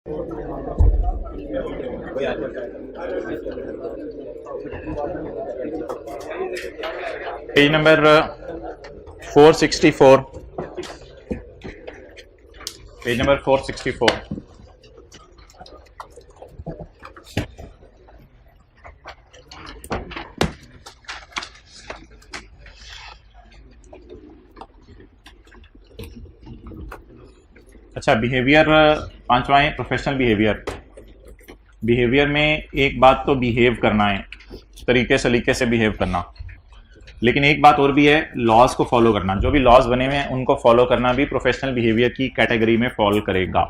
Page number 464, page number 464। अच्छा, behaviour पांचवा है प्रोफेशनल बिहेवियर। बिहेवियर में एक बात तो बिहेव करना है, तरीके सलीके से बिहेव करना, लेकिन एक बात और भी है, लॉज को फॉलो करना। जो भी लॉज बने हुए हैं उनको फॉलो करना भी प्रोफेशनल बिहेवियर की कैटेगरी में फॉल करेगा।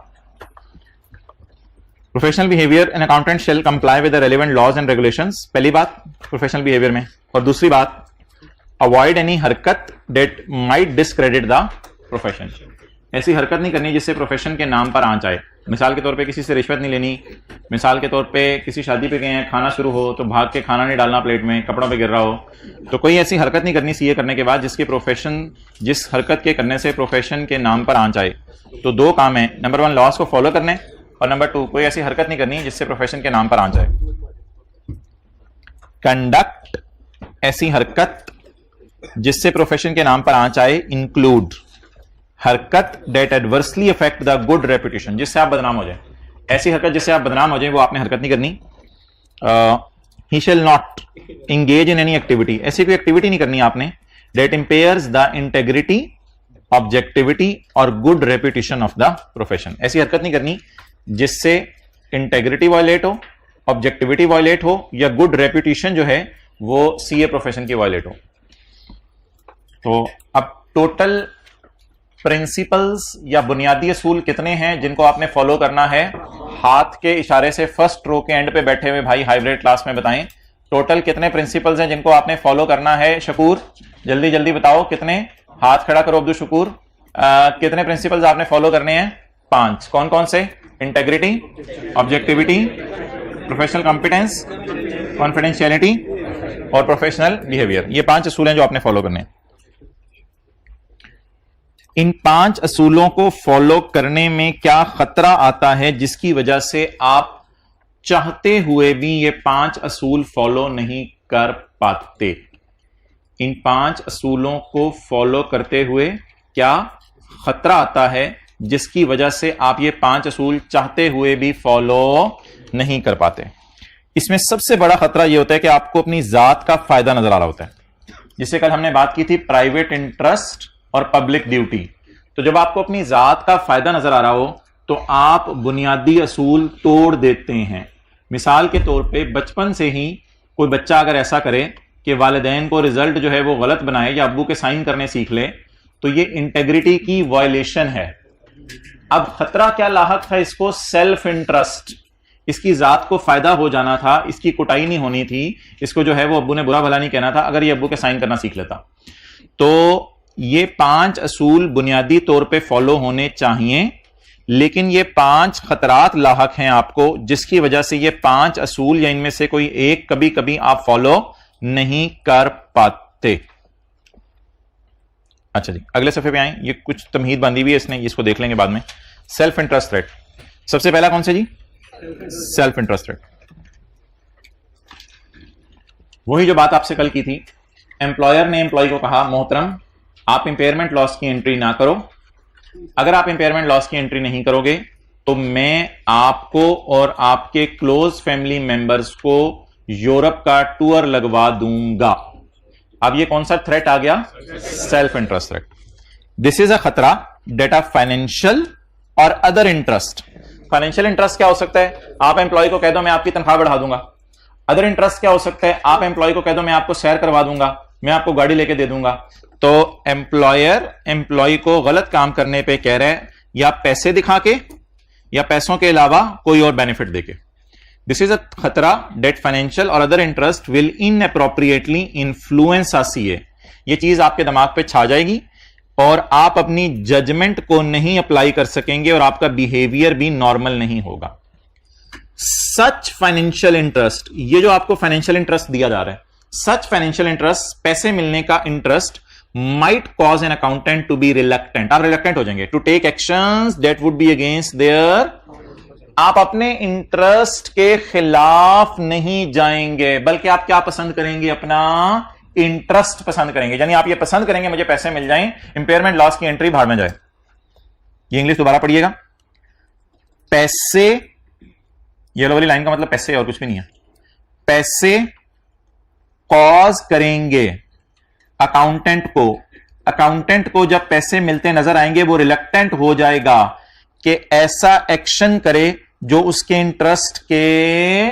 Professional behaviour, an accountant shall comply with the relevant laws and regulations, पहली बात प्रोफेशनल बिहेवियर में। और दूसरी बात, अवॉइड एनी हरकत that might discredit the profession. ऐसी हरकत नहीं करनी जिससे प्रोफेशन के नाम पर आंच आए। मिसाल के तौर पे किसी से रिश्वत नहीं लेनी। मिसाल के तौर पे किसी शादी पे गए हैं, खाना शुरू हो तो भाग के खाना नहीं डालना प्लेट में, कपड़ों पे गिर रहा हो। तो कोई ऐसी हरकत नहीं करनी सीए करने के बाद जिसकी प्रोफेशन, जिस हरकत के करने से प्रोफेशन के नाम पर आंच आए। तो दो काम है, नंबर 1 लॉस को फॉलो करने, और नंबर 2 कोई ऐसी हरकत नहीं करनी जिससे प्रोफेशन के नाम पर आंच आए। कंडक्ट, ऐसी हरकत जिससे प्रोफेशन के नाम पर आंच आए, इंक्लूड हरकत that adversely affect the good reputation, जिससे आप बदनाम हो जाए। ऐसी हरकत जिससे आप बदनाम हो जाए वो आपने हरकत नहीं करनी। He shall not engage in any activity, ऐसी कोई एक्टिविटी नहीं करनी आपने that impairs the integrity, objectivity और good reputation of the profession. ऐसी हरकत नहीं करनी जिससे इंटेग्रिटी वायलेट हो, ऑब्जेक्टिविटी वायलेट हो, या गुड रेपुटेशन जो है वो सीए प्रोफेशन की वायलेट हो। तो अब टोटल प्रिंसिपल्स या बुनियादी असूल कितने हैं जिनको आपने फॉलो करना है? हाथ के इशारे से फर्स्ट रो के एंड पे बैठे हुए भाई हाइब्रिड क्लास में बताएं, टोटल कितने प्रिंसिपल्स हैं जिनको आपने फॉलो करना है? शकूर जल्दी जल्दी बताओ कितने, हाथ खड़ा करो अब्दुल शकूर। कितने प्रिंसिपल्स आपने फॉलो करने हैं? 5। कौन कौन से? Integrity, objectivity, professional competence, confidentiality और प्रोफेशनल बिहेवियर। ये 5 असूल हैं जो आपने फॉलो करने हैं। इन 5 असूलों को फॉलो करने में क्या खतरा आता है जिसकी वजह से आप चाहते हुए भी ये 5 असूल फॉलो नहीं कर पाते? इन 5 असूलों को फॉलो करते हुए क्या खतरा आता है जिसकी वजह से आप ये 5 असूल चाहते हुए भी फॉलो नहीं कर पाते? इसमें सबसे बड़ा खतरा यह होता है कि आपको अपनी जात का फायदा नजर आ रहा होता है, जिससे कल हमने बात की थी प्राइवेट इंटरेस्ट और पब्लिक ड्यूटी। तो जब आपको अपनी जात का फायदा नजर आ रहा हो तो आप बुनियादी असूल तोड़ देते हैं। मिसाल के तौर पे बचपन से ही कोई बच्चा अगर ऐसा करे कि वालिदैन को रिजल्ट जो है वो गलत बनाए या अब्बू के साइन करने सीख ले, तो ये इंटेग्रिटी की वायलेशन है। अब खतरा क्या लाहक था इसको? सेल्फ इंटरेस्ट, इसकी जात को फायदा हो जाना था, इसकी कुटाई नहीं होनी थी, इसको जो है वो अब्बू ने बुरा भला नहीं कहना था अगर ये अब्बू के साइन करना सीख लेता। तो ये 5 असूल बुनियादी तौर पे फॉलो होने चाहिए, लेकिन ये 5 खतरात लाहक हैं आपको जिसकी वजह से ये 5 असूल या इनमें से कोई एक कभी कभी आप फॉलो नहीं कर पाते। अच्छा जी, अगले सफे पे आए। ये कुछ तमहीद बांधी हुई है इसने, इसको देख लेंगे बाद में। सेल्फ इंटरेस्ट थ्रेट, सबसे पहला कौन सा जी? Self interest threat. वही जो बात आपसे कल की थी, एम्प्लॉयर ने एम्प्लॉय को कहा मोहतरम आप इंपेयरमेंट लॉस की एंट्री ना करो, अगर आप इंपेयरमेंट लॉस की एंट्री नहीं करोगे तो मैं आपको और आपके क्लोज फैमिली मेंबर्स को यूरोप का टूर लगवा दूंगा। अब ये कौन सा थ्रेट आ गया? Self interest threat. This is a खतरा डेट ऑफ फाइनेंशियल और अदर इंटरेस्ट। फाइनेंशियल इंटरेस्ट क्या हो सकता है? आप एम्प्लॉय को कह दो मैं आपकी तनख्वाह बढ़ा दूंगा। अदर इंटरेस्ट क्या हो सकता है? आप एम्प्लॉय को कह दो मैं आपको सैर करवा दूंगा, मैं आपको गाड़ी लेके दे दूंगा। तो एम्प्लॉयर एम्प्लॉय को गलत काम करने पे कह रहा है, या पैसे दिखा के या पैसों के अलावा कोई और बेनिफिट देके। दिस इज अ खतरा डेट फाइनेंशियल और other interest will inappropriately influence a CA. ये चीज आपके दिमाग पे छा जाएगी और आप अपनी जजमेंट को नहीं अप्लाई कर सकेंगे और आपका बिहेवियर भी नॉर्मल नहीं होगा। सच फाइनेंशियल इंटरेस्ट, ये जो आपको फाइनेंशियल इंटरेस्ट दिया जा रहा है, सच फाइनेंशियल इंटरेस्ट, पैसे मिलने का interest might cause an accountant to be reluctant, आप reluctant हो जाएंगे to take actions that would be against their आप अपने इंटरेस्ट के खिलाफ नहीं जाएंगे, बल्कि आप क्या पसंद करेंगे? अपना इंटरेस्ट पसंद करेंगे। यानी आप ये पसंद करेंगे मुझे पैसे मिल जाएं, इंपेयरमेंट लॉस की एंट्री बाहर में जाए। ये इंग्लिश दोबारा पढ़िएगा। पैसे, ये वाली लाइन का मतलब पैसे और कुछ भी नहीं है। पैसे कॉज करेंगे अकाउंटेंट को जब पैसे मिलते नजर आएंगे वो रिलक्टेंट हो जाएगा कि ऐसा एक्शन करे जो उसके इंटरेस्ट के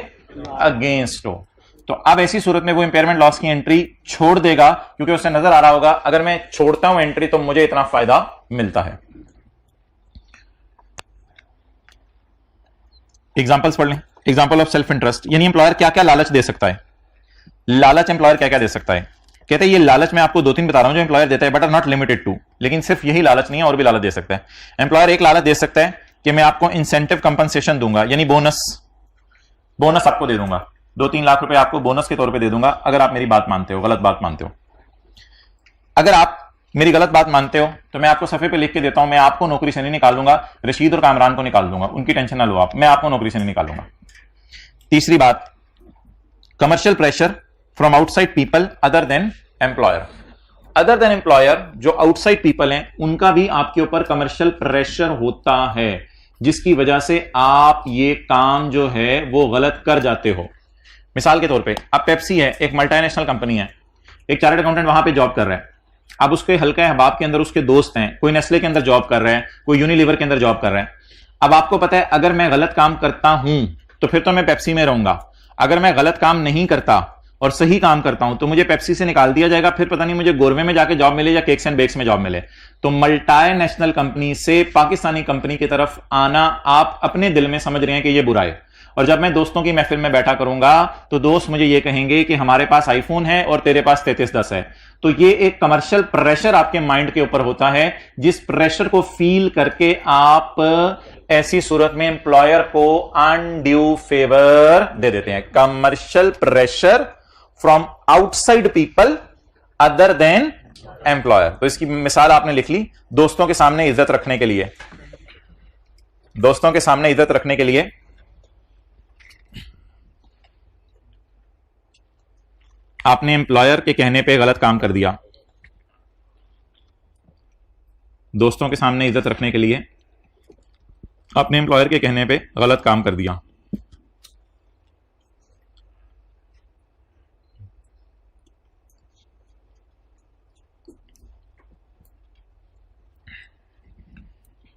अगेंस्ट हो। तो अब ऐसी सूरत में वो इंपेयरमेंट लॉस की एंट्री छोड़ देगा, क्योंकि उसे नजर आ रहा होगा अगर मैं छोड़ता हूं एंट्री तो मुझे इतना फायदा मिलता है। एग्जांपल्स पढ़ लें। एग्जांपल ऑफ सेल्फ इंटरेस्ट, यानी एम्प्लॉयर क्या क्या लालच दे सकता है। लालच एम्प्लॉयर क्या क्या दे सकता है? कहते हैं ये लालच मैं आपको 2-3 बता रहा हूं जो एम्प्लॉयर देता है, but are not limited to. लेकिन सिर्फ यही लालच नहीं है, और भी लालच दे सकता है। एम्प्लॉयर एक लालच दे सकता है कि मैं आपको इंसेंटिव कंपनसेशन दूंगा, यानी बोनस आपको दे दूंगा, 2-3 लाख रुपए आपको बोनस के तौर पे दे दूंगा अगर आप मेरी बात मानते हो, गलत बात मानते हो। अगर आप मेरी गलत बात मानते हो तो मैं आपको सफे पे लिख के देता हूं, मैं आपको नौकरी से नहीं निकाल दूंगा, रशीद और कामरान को निकाल दूंगा, उनकी टेंशन ना लो आप, मैं आपको नौकरी से नहीं निकालूंगा। तीसरी बात, commercial pressure from outside people other than employer. Other than employer, जो आउटसाइड पीपल हैं, उनका भी आपके ऊपर कमर्शियल प्रेशर होता है, जिसकी वजह से आप ये काम जो है वो गलत कर जाते हो। मिसाल के तौर पे, अब पेप्सी है, एक मल्टीनेशनल कंपनी है, एक चार्टर्ड अकाउंटेंट वहां पे जॉब कर रहा है। अब उसके हल्का अहबाब के अंदर उसके दोस्त हैं, कोई नेस्ले के अंदर जॉब कर रहा है, कोई यूनिलीवर के अंदर जॉब कर रहा है। अब आपको पता है अगर मैं गलत काम करता हूं तो फिर तो मैं पेप्सी में रहूंगा, अगर मैं गलत काम नहीं करता और सही काम करता हूं तो मुझे पेप्सी से निकाल दिया जाएगा, फिर पता नहीं मुझे गोरवे में जाके जॉब मिले या केक्स एंड बेक्स में जॉब मिले। तो मल्टीनेशनल कंपनी से पाकिस्तानी कंपनी की तरफ आना आप अपने दिल में समझ रहे हैं कि यह बुरा है, और जब मैं दोस्तों की महफिल में बैठा करूंगा तो दोस्त मुझे यह कहेंगे कि हमारे पास आईफोन है और तेरे पास 3310 है। तो ये एक कमर्शियल प्रेशर आपके माइंड के ऊपर होता है, जिस प्रेशर को फील करके आप ऐसी सूरत में एम्प्लॉयर को अनड्यू फेवर दे देते हैं। Commercial pressure from outside people other than employer. तो इसकी मिसाल आपने लिख ली, दोस्तों के सामने इज्जत रखने के लिए, दोस्तों के सामने इज्जत रखने के लिए आपने एम्प्लॉयर के कहने पे गलत काम कर दिया। दोस्तों के सामने इज्जत रखने के लिए आपने एम्प्लॉयर के कहने पे गलत काम कर दिया।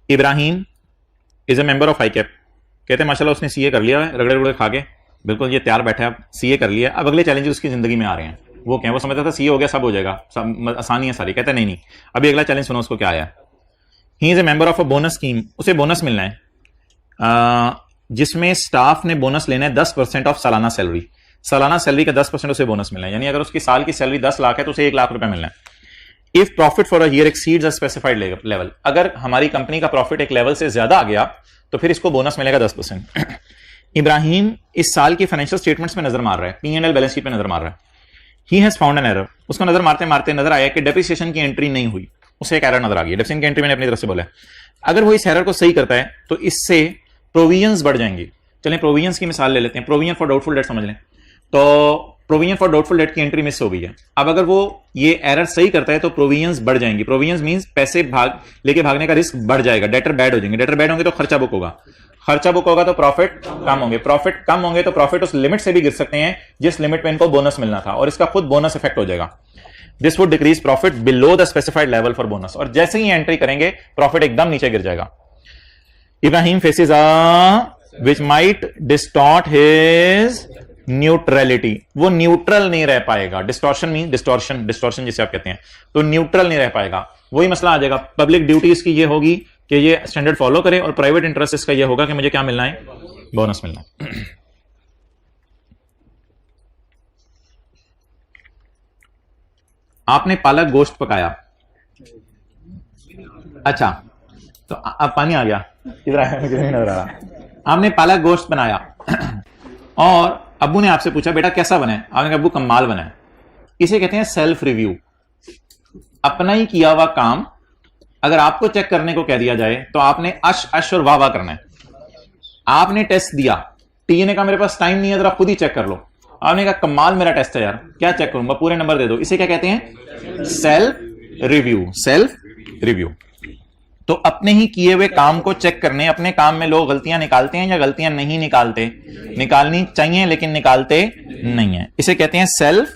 Ibrahim is a member of ICAP. कहते हैं माशाल्लाह उसने सीए कर लिया है, रगड़े रगड़े खा के बिल्कुल ये तैयार बैठा है, सीए कर लिया। अब अगले चैलेंजेस उसकी जिंदगी में आ रहे हैं। वो क्या, वो समझता था सीए हो गया सब हो जाएगा, सब आसानी है सारी। कहते नहीं नहीं, अभी अगला चैलेंज सुनो उसको क्या आया। He is a member of a bonus scheme. उसे बोनस मिलना है जिसमें स्टाफ ने बोनस लेना है 10% ऑफ सालाना सैलरी। सालाना सैलरी का 10% उसे बोनस मिलना है, यानी अगर उसकी साल की सैलरी 10 लाख है तो उसे 1 लाख रुपए मिलना है। If profit for a year exceeds a specified level, अगर हमारी कंपनी का प्रॉफिट एक लेवल से ज्यादा आ गया तो फिर इसको बोनस मिलेगा 10%। इब्राहिम इस साल की फाइनेंशियल स्टेटमेंट्स में नजर मार रहा है, P&L बैलेंस शीट पे नजर मार रहा है। He has found an error. उसको नजर मारते मारते नजर आया कि डेप्रिसिएशन की एंट्री नहीं हुई, उसे एक एरर नजर आ गई। डेप्रिसिएशन की एंट्री मैंने अपनी तरफ से बोला है। अगर वो इस एरर को सही करता है तो इससे प्रोविजंस बढ़ जाएंगी। चलें प्रोविजंस की मिसाल ले लेते हैं। प्रोविजन फॉर डाउटफुल डेट समझ लें, तो प्रोविजन फॉर डाउटफुल डेट की एंट्री मिस हो गई है। अब अगर वो ये एरर सही करता है तो प्रोविजंस बढ़ जाएंगी। प्रोविजंस मींस पैसे लेके भागने का रिस्क बढ़ जाएगा, डेटर बैड हो जाएंगे। डेटर बैड होंगे तो खर्चा बुक होगा, खर्चा बुक होगा तो प्रॉफिट कम होंगे, प्रॉफिट कम होंगे तो प्रॉफिट उस लिमिट से भी गिर सकते हैं जिस लिमिट पे इनको बोनस मिलना था, और इसका खुद बोनस इफेक्ट हो जाएगा। This would decrease profit below the specified level for bonus. और जैसे ही एंट्री करेंगे प्रॉफिट एकदम नीचे गिर जाएगा। Ibrahim faces which might distort his neutrality. वो न्यूट्रल नहीं रह पाएगा। डिस्टॉर्शन मीन डिस्टॉर्शन जिसे आप कहते हैं, तो न्यूट्रल नहीं रह पाएगा। वही मसला आ जाएगा। पब्लिक ड्यूटी इसकी ये होगी कि ये स्टैंडर्ड फॉलो करे, और प्राइवेट इंटरेस्ट इसका ये होगा कि मुझे क्या मिलना है, बोनस मिलना है। आपने पालक गोश्त पकाया, अच्छा तो अब पानी आ गया, इधर नजर आ रहा। आपने पालक गोश्त बनाया और अब्बू ने आपसे पूछा बेटा कैसा बना है, आपने कहा अब्बू कमाल बना है। इसे कहते हैं सेल्फ रिव्यू। अपना ही किया हुआ काम अगर आपको चेक करने को कह दिया जाए तो आपने अश अश और वाह वाह करना है। आपने टेस्ट दिया, टीए ने कहा मेरे पास टाइम नहीं है, जरा खुद ही चेक कर लो। आपने कहा कमाल मेरा टेस्ट है यार, क्या चेक करूंगा, पूरे नंबर दे दो। इसे क्या कहते हैं? Self review. Self review. तो अपने ही किए हुए काम को चेक करने, अपने काम में लोग गलतियां निकालते हैं या गलतियां नहीं निकालते? निकालनी चाहिए लेकिन निकालते नहीं है। इसे कहते हैं सेल्फ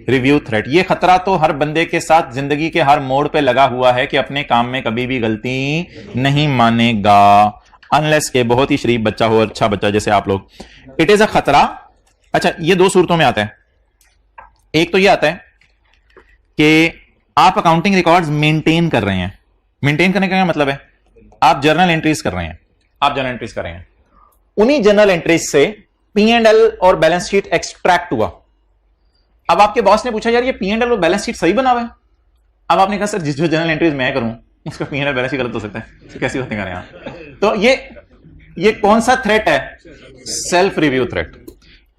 रिव्यू थ्रेट। ये खतरा तो हर बंदे के साथ जिंदगी के हर मोड़ पे लगा हुआ है कि अपने काम में कभी भी गलती नहीं मानेगा, अनलेस के बहुत ही शरीफ बच्चा हो, अच्छा बच्चा जैसे आप लोग। इट इज अ खतरा। अच्छा, ये दो सूरतों में आता है। एक तो ये आता है कि आप अकाउंटिंग रिकॉर्ड्स मेंटेन कर रहे हैं। मेंटेन करने का क्या मतलब है? आप जर्नल एंट्रीज कर रहे हैं, आप जर्नल एंट्रीज कर रहे हैं, उन्हीं जर्नल एंट्रीज से P&L और बैलेंस शीट एक्सट्रैक्ट हुआ। अब आपके बॉस ने पूछा यार ये P&L और बैलेंस शीट सही बना हुआ है? अब आपने कहा सर जिस जो जर्नल एंट्रीज मैं करूं उसका P&L बैलेंस शीट गलत हो सकता है, तो कैसी बातें कर रहे हैं आप? तो ये कौन सा थ्रेट है? Self review threat.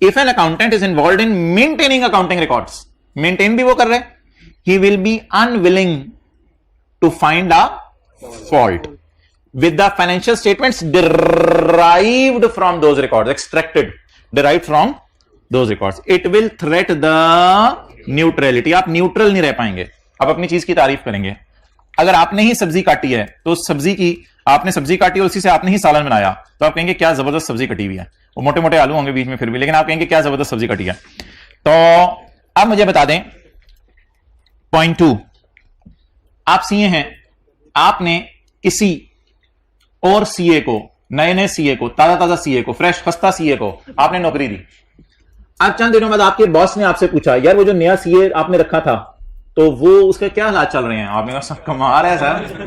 If an accountant is involve in maintaining accounting records, maintain भी वो कर रहे हैं, he will be unwilling to find a fault with the financial statements derived from those records, derived from those records. It will threat the neutrality. आप neutral नहीं रह पाएंगे, आप अपनी चीज की तारीफ करेंगे। अगर आपने ही सब्जी काटी है तो सब्जी की, आपने सब्जी काटी और उसी से आपने ही सालन बनाया, तो आप कहेंगे क्या जबरदस्त सब्जी कटी हुई है। वो मोटे मोटे आलू होंगे बीच में फिर भी, लेकिन आप कहेंगे क्या जबरदस्त सब्जी कटी है। तो आप मुझे बता दें, पॉइंट 2, आप सीए हैं, आपने किसी और सीए को, नए सीए को, ताजा सीए को, फ्रेश खस्ता सीए को आपने नौकरी दी। अब चंद दिनों बाद आपके बॉस ने आपसे पूछा यार वो जो नया सीए आपने रखा था तो वो उसके क्या हालात चल रहे हैं? आपने कहा सर कमा रहा है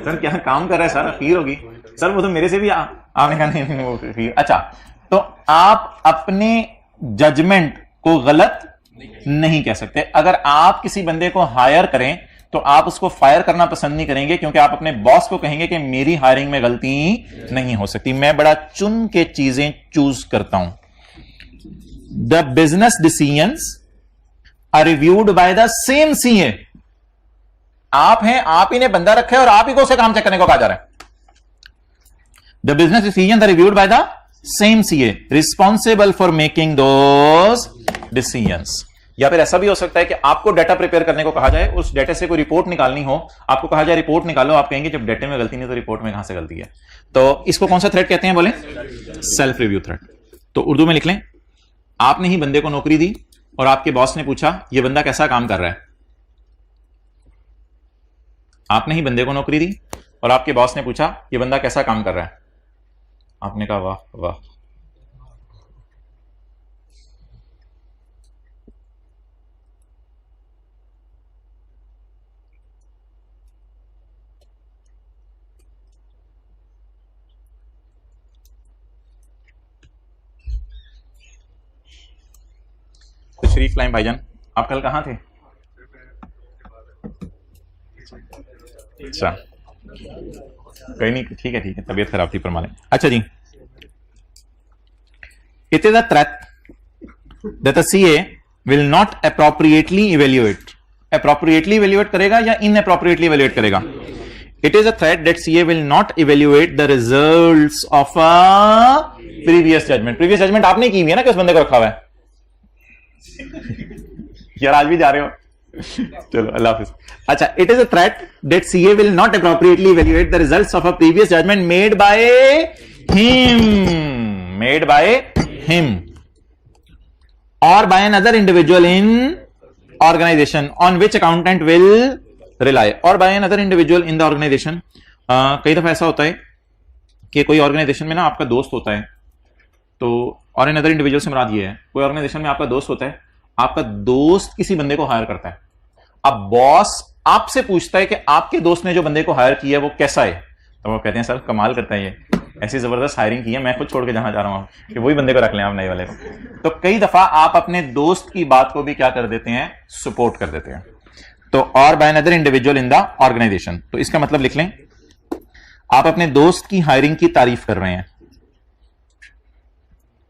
सर क्या काम कर रहा है सर, खीर होगी सर, वो तो मेरे से भी आपने कहा नहीं वो खीर। अच्छा, तो आप अपने जजमेंट को गलत नहीं कह सकते। अगर आप किसी बंदे को हायर करें तो आप उसको फायर करना पसंद नहीं करेंगे, क्योंकि आप अपने बॉस को कहेंगे कि मेरी हायरिंग में गलती नहीं हो सकती, मैं बड़ा चुन के चीजें चूज करता हूं। The business decisions are reviewed by the same CA. आप हैं, आप ही ने बंदा रखा है और आप ही को उसे काम चेक करने को कहा जा रहा है। The business decisions are reviewed by the same CA responsible for making those decisions. या फिर ऐसा भी हो सकता है कि आपको डाटा प्रिपेयर करने को कहा जाए, उस डाटा से कोई रिपोर्ट निकालनी हो, आपको कहा जाए रिपोर्ट निकालो, आप कहेंगे जब डाटे में गलती नहीं तो रिपोर्ट में कहां से गलती है? तो इसको कौन सा थ्रेट कहते हैं? बोले सेल्फ रिव्यू थ्रेट। तो उर्दू में लिख लें, आपने ही बंदे को नौकरी दी और आपके बॉस ने पूछा यह बंदा कैसा काम कर रहा है। आपने ही बंदे को नौकरी दी और आपके बॉस ने पूछा यह बंदा कैसा काम कर रहा है। आपने कहा वाह वाह। शरीफ लाइन भाईजान, आप कल कहां थे? अच्छा, कहीं नहीं, ठीक है तबीयत खराब थी परमाने। अच्छा जी, it is a threat that the CA will not appropriately evaluate. Appropriately evaluate करेगा या इनअप्रोप्रिएटली इवेल्युएट करेगा? It is a threat that CA will not evaluate the results of a previous judgement. Previous judgement आपने की हुई है ना कि उस बंदे को रखा हुआ है। यार आज भी जा रहे हो? चलो अल्लाह हाफिज। अच्छा, it is a threat that CA will not appropriately evaluate the results of a previous judgement made by him और by another individual in organisation on which accountant will rely. और by another individual in the organisation, कई दफा ऐसा होता है कि कोई organisation में ना आपका दोस्त होता है, तो और इन अदर इंडिविजुअल से मुराद ये है, कोई ऑर्गेनाइजेशन में आपका दोस्त होता है, आपका दोस्त किसी बंदे को हायर करता है, अब बॉस आपसे पूछता है कि आपके दोस्त ने जो बंदे को हायर किया है वो कैसा है, तो वो कहते हैं सर कमाल करता है, ये ऐसी जबरदस्त हायरिंग की है, मैं खुद छोड़ के जहां जा रहा हूं कि वही बंदे को रख लें आप नए वाले को। तो कई दफा आप अपने दोस्त की बात को भी क्या कर देते हैं? सपोर्ट कर देते हैं। तो और by another individual in the organisation, तो इसका मतलब लिख लें, आप अपने दोस्त की हायरिंग की तारीफ कर रहे हैं,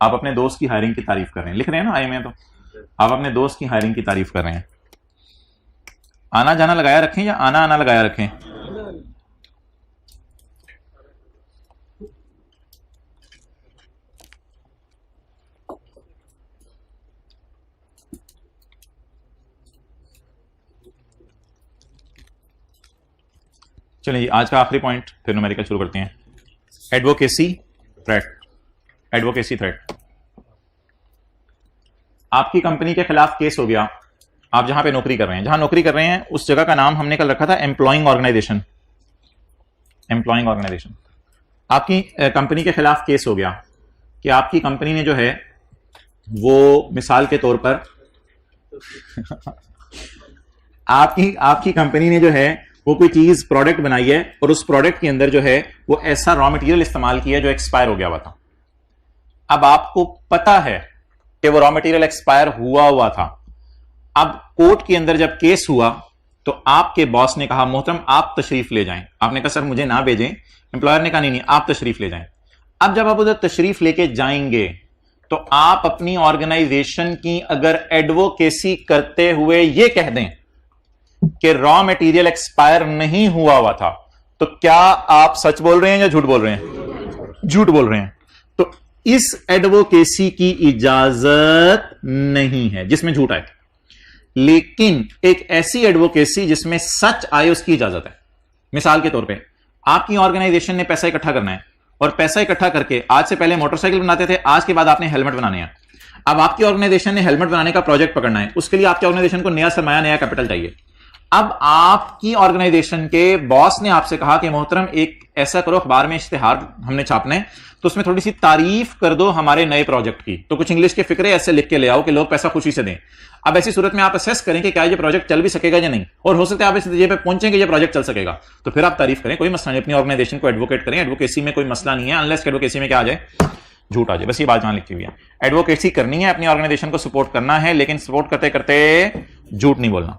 आप अपने दोस्त की हायरिंग की तारीफ कर रहे हैं, लिख रहे हैं ना आई में, तो आप अपने दोस्त की हायरिंग की तारीफ कर रहे हैं। आना जाना लगाया रखें या आना आना लगाया रखें? चलिए आज का आखिरी पॉइंट, फिर न्यूमेरिकल शुरू करते हैं। Advocacy threat. एडवोकेसी थ्रेट, आपकी कंपनी के खिलाफ केस हो गया। आप जहां पे नौकरी कर रहे हैं, जहां नौकरी कर रहे हैं उस जगह का नाम हमने कल रखा था एम्प्लॉइंग ऑर्गेनाइजेशन। एम्प्लॉइंग ऑर्गेनाइजेशन, आपकी कंपनी के खिलाफ केस हो गया कि आपकी कंपनी ने जो है वो मिसाल के तौर पर आपकी कंपनी ने जो है वो कोई चीज प्रोडक्ट बनाई है और उस प्रोडक्ट के अंदर जो है वो ऐसा रॉ मटेरियल इस्तेमाल किया जो एक्सपायर हो गया हुआ था। अब आपको पता है कि वो रॉ मटेरियल एक्सपायर हुआ था। अब कोर्ट के अंदर जब केस हुआ तो आपके बॉस ने कहा मोहतरम आप तशरीफ ले जाएं। आपने कहा सर मुझे ना भेजें। एम्प्लॉयर ने कहा नहीं आप तशरीफ ले जाएं। अब जब आप उधर तशरीफ लेके जाएंगे तो आप अपनी ऑर्गेनाइजेशन की अगर एडवोकेसी करते हुए यह कह दें कि रॉ मटेरियल एक्सपायर नहीं हुआ था, तो क्या आप सच बोल रहे हैं या झूठ बोल रहे हैं? झूठ बोल रहे हैं। तो इस एडवोकेसी की इजाजत नहीं है जिसमें झूठ आए, लेकिन एक ऐसी एडवोकेसी जिसमें सच आए उसकी इजाजत है। मिसाल के तौर पे आपकी ऑर्गेनाइजेशन ने पैसा इकट्ठा करना है और पैसा इकट्ठा करके आज से पहले मोटरसाइकिल बनाते थे, आज के बाद आपने हेलमेट बनाने हैं। अब आपकी ऑर्गेनाइजेशन ने हेलमेट बनाने का प्रोजेक्ट पकड़ना है, उसके लिए आपकी ऑर्गेनाइजेशन को नया सरमाया, नया कैपिटल चाहिए। अब आपकी ऑर्गेनाइजेशन के बॉस ने आपसे कहा कि मोहतरम एक ऐसा करो, अखबार में इश्तिहार हमने छापना है तो उसमें थोड़ी सी तारीफ कर दो हमारे नए प्रोजेक्ट की, तो कुछ इंग्लिश के फिक्रे ऐसे लिख के ले आओ कि लोग पैसा खुशी से दें। अब ऐसी सूरत में आप असेस करें कि क्या ये प्रोजेक्ट चल भी सकेगा या नहीं, और हो सकता है आप इस नतीजे पे पहुंचेंगे ये प्रोजेक्ट चल सकेगा, तो फिर आप तारीफ करें, कोई मसला नहीं। अपनी ऑर्गेनाइजेशन को एडवोकेट करें, एडवोकेसी में कोई मसला नहीं है, अनलेस एडवोकेसी में क्या आ जाए, झूठ आ जाए। बस ये बात जहां लिखी हुई है, एडवोकेसी करनी है, अपनी ऑर्गेनाइजेशन को सपोर्ट करना है, लेकिन सपोर्ट करते करते झूठ नहीं बोलना।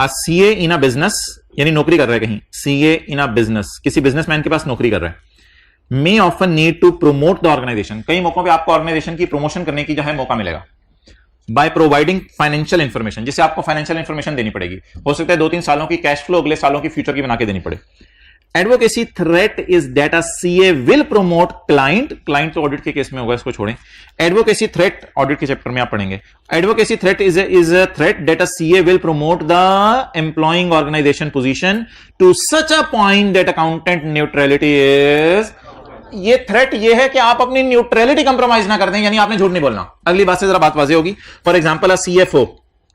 सीए इन अ बिजनेस, यानी नौकरी कर रहा है कहीं, सीए इन अ बिजनेस, किसी बिजनेसमैन के पास नौकरी कर रहा है, may often need to promote the organisation, कई मौकों पे आपको ऑर्गेनाइजेशन की प्रमोशन करने की जो है मौका मिलेगा, बाय प्रोवाइडिंग फाइनेंशियल इंफॉर्मेशन, जिससे आपको फाइनेंशियल इंफॉर्मेशन देनी पड़ेगी। हो सकता है 2-3 सालों की कैश फ्लो अगले सालों की फ्यूचर की बना के देनी पड़े। Advocacy threat is that a CA will promote client तो ऑडिट के केस में होगा, इसको छोड़ें। एडवोकेसी थ्रेट ऑडिट के चैप्टर में आप पढ़ेंगे। Advocacy threat is a threat that a CA will promote the employing organisation position to such a point that accountant neutrality is, ये थ्रेट ये है कि आप अपनी न्यूट्रलिटी कंप्रोमाइज ना कर दें, यानी आपने झूठ नहीं बोलना। अगली बात से जरा बात वाज़ेह होगी। For example a CFO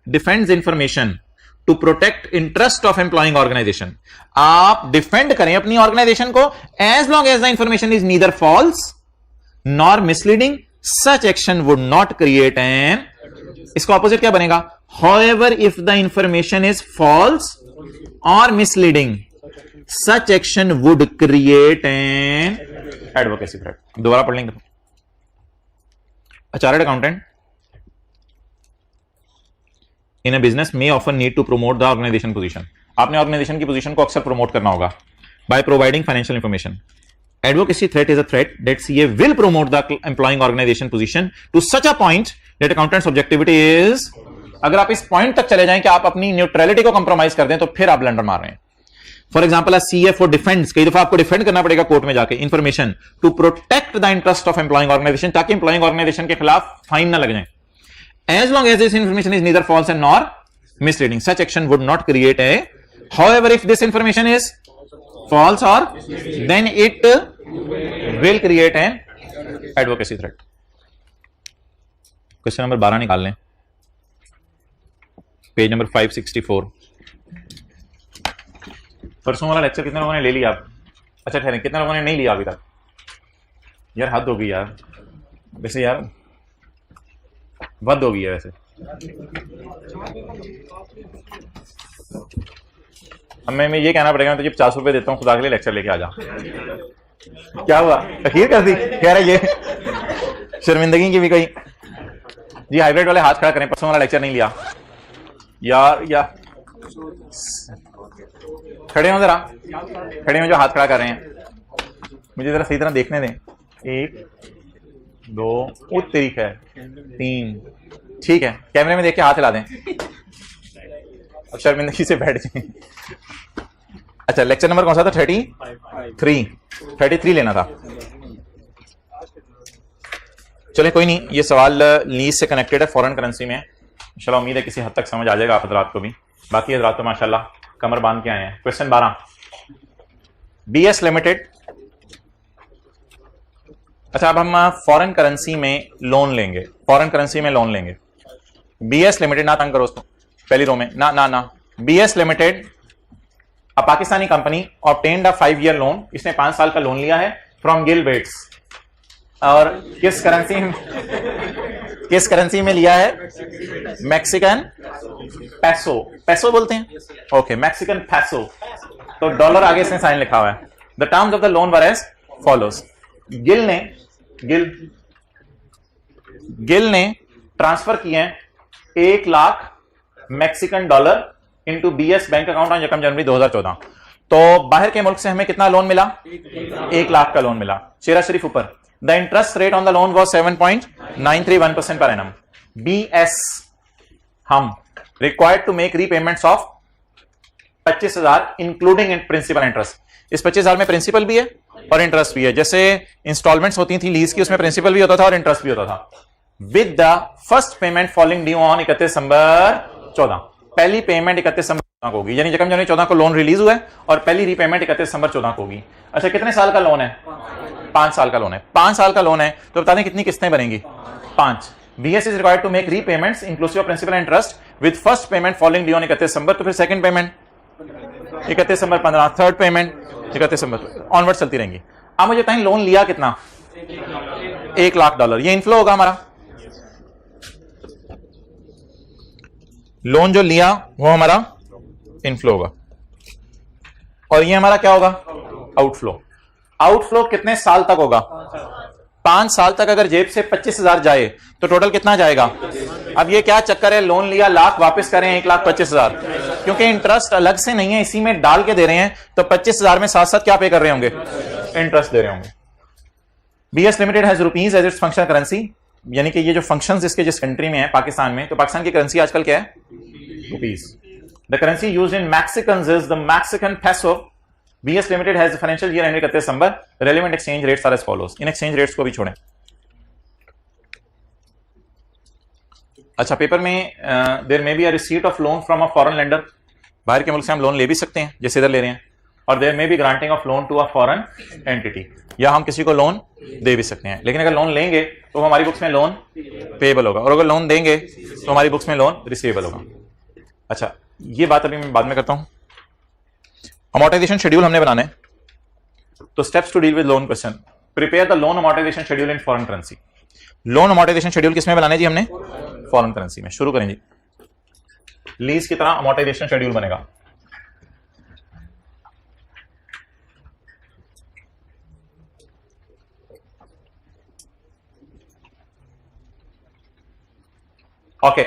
defends information to protect interest of employing organization, आप डिफेंड करें अपनी ऑर्गेनाइजेशन को as long as the information is neither false nor misleading, such action would not create an, इसका ऑपोजिट क्या बनेगा, however if the information is false और misleading, such action would create an advocacy threat. दोबारा पढ़ लेंगे। A chartered accountant in a business may often need to promote the organisation position, आपने organisation की position को अक्सर प्रमोट करना होगा, by providing financial information. Advocacy threat is a threat that CA will promote the employing organisation position to such a point that accountant's objectivity is, अगर आप इस point तक चले जाएं कि आप अपनी न्यूट्रलिटी को कंप्रोमाइज कर दें तो फिर आप ब्लंडर मार रहे हैं। फॉर एग्जाम्पल सीएफओ डिफेंड्स, कई दफा आपको डिफेंड करना पड़ेगा कोर्ट में जाके, information to protect the interest of employing organisation, ताकि एम्प्लॉइंग ऑर्गेनाइजेशन के खिलाफ फाइन ना लग जाए। As long as this information is neither false and nor misleading, such action would not create a, however if this information is false or then it will create an advocacy threat। Question number 12 निकाल लें, page number 564। परसों वाला lecture कितने लोगों ने ले लिया? अच्छा ठहरें, कितने लोगों ने नहीं लिया अभी तक? यार हद हो गई यार, वैसे यार हद हो गई है वैसे। अब मैं ये कहना पड़ेगा, मैं तुझे 50 रुपए देता हूँ, खुदा के लिए लेक्चर लेके आ जा। क्या हुआ, तखीर कर दी? कह रहा ये शर्मिंदगी की भी कोई जी। हाइब्रिड वाले हाथ खड़ा करें, परसों वाला लेक्चर नहीं लिया यार। या खड़े हो जरा, खड़े हो जो हाथ खड़ा कर रहे हैं, मुझे जरा सही तरह देखने दें। 1 2 वो तरीक है 3, ठीक है, कैमरे में देख के हाथ हिला दें। अब शर्मिंदगी से बैठ जाए। अच्छा लेक्चर नंबर कौन सा था? 33 लेना था। चले कोई नहीं, ये सवाल लीज से कनेक्टेड है, फॉरेन करेंसी में। इंशाल्लाह उम्मीद है किसी हद तक समझ आ जाएगा आप हजरात को भी। बाकी हजरात तो माशाल्लाह कमर बांध के आए हैं। Question 12, BS limited. अच्छा, अब हम फॉरेन करेंसी में लोन लेंगे, फॉरेन करेंसी में लोन लेंगे। बीएस लिमिटेड, ना तंग करो उसको, पहली रो में ना ना ना। BS limited a Pakistani company obtained a 5 year loan, इसने 5 साल का लोन लिया है फ्रॉम गिल बेट्स। और किस करेंसी में लिया है? मैक्सिकन पैसो, पैसो बोलते हैं, ओके, मैक्सिकन पैसो। तो डॉलर आगे इसने साइन लिखा हुआ है। The terms of the loan were as follows. Gill ने ट्रांसफर किए हैं 1 lakh Mexican dollar into BS bank account on 1 January 2014। तो बाहर के मुल्क से हमें कितना लोन मिला? 1 लाख का लोन मिला, शेरा शरीफ ऊपर। The interest rate on the loan was 7.931% per annum. बीएस हम required to make repayments of 25,000 including principal interest. इस 25,000 में प्रिंसिपल भी है और इंटरेस्ट भी है। जैसे इंस्टॉलमेंट्स होती थी लीज की, उसमें प्रिंसिपल भी होता था और इंटरेस्ट भी होता था। With the first payment following due on 31 December 14। पहली पेमेंट 31 दिसंबर 14 को होगी, यानी 1 जनवरी 14 को लोन रिलीज हुआ है और पहली रीपेमेंट 31 दिसंबर 14 को होगी। अच्छा, कितने साल का लोन है? 5 साल का लोन है। 5 साल का लोन है तो बता दें कितनी किस्तें बनेंगी? 5। BS is required to make repayments inclusive of principal interest with first payment following due on 31 December. तो फिर second payment 31 December 15, third payment 31 December, onward चलती रहेंगी। अब मुझे बताएं लोन लिया कितना? 1 लाख डॉलर। ये इनफ्लो होगा हमारा, लोन जो लिया वो हमारा इनफ्लो होगा, और ये हमारा क्या होगा? आउटफ्लो। आउटफ्लो कितने साल तक होगा? 5 साल तक। अगर जेब से 25,000 जाए तो टोटल कितना जाएगा? अब ये क्या चक्कर है, लोन लिया लाख, वापस करें 1,25,000, क्योंकि इंटरेस्ट अलग से नहीं है, इसी में डाल के दे रहे हैं, तो 25,000 में साथ साथ क्या पे कर रहे होंगे? इंटरेस्ट दे रहे होंगे। BS limited has rupees as its functional currency, यानी कि ये जो फंक्शंस इसके जिस कंट्री में है, पाकिस्तान में, तो पाकिस्तान की करेंसी आजकल क्या है? Rupees. The currency used in Mexican is the Mexican peso. BS limited has financial year ended 31 December. Relevant exchange rates are as follows. इन एक्सचेंज रेट्स को भी छोड़ें। अच्छा, पेपर में there may be a receipt of loan from a foreign lender. बाहर के मुल्क से हम लोन ले भी सकते हैं, जैसे इधर ले रहे हैं, और there may be granting of loan to a foreign entity, या हम किसी को लोन दे भी सकते हैं। लेकिन अगर लोन लेंगे तो हमारी बुक्स में लोन पेएबल होगा, और अगर लोन देंगे तो हमारी बुक्स में लोन रिसीवेबल होगा। अच्छा, ये बात अभी मैं बाद में करता हूं। अमोर्टाइजेशन शेड्यूल हमने बनाना है, तो steps to deal with loan question. Prepare the loan amortisation schedule in foreign currency. Loan amortisation schedule किसमें बनाना है जी? हमने फॉरेन करेंसी में। शुरू करें जी। लीज की तरह अमोर्टाइजेशन शेड्यूल बनेगा। Okay,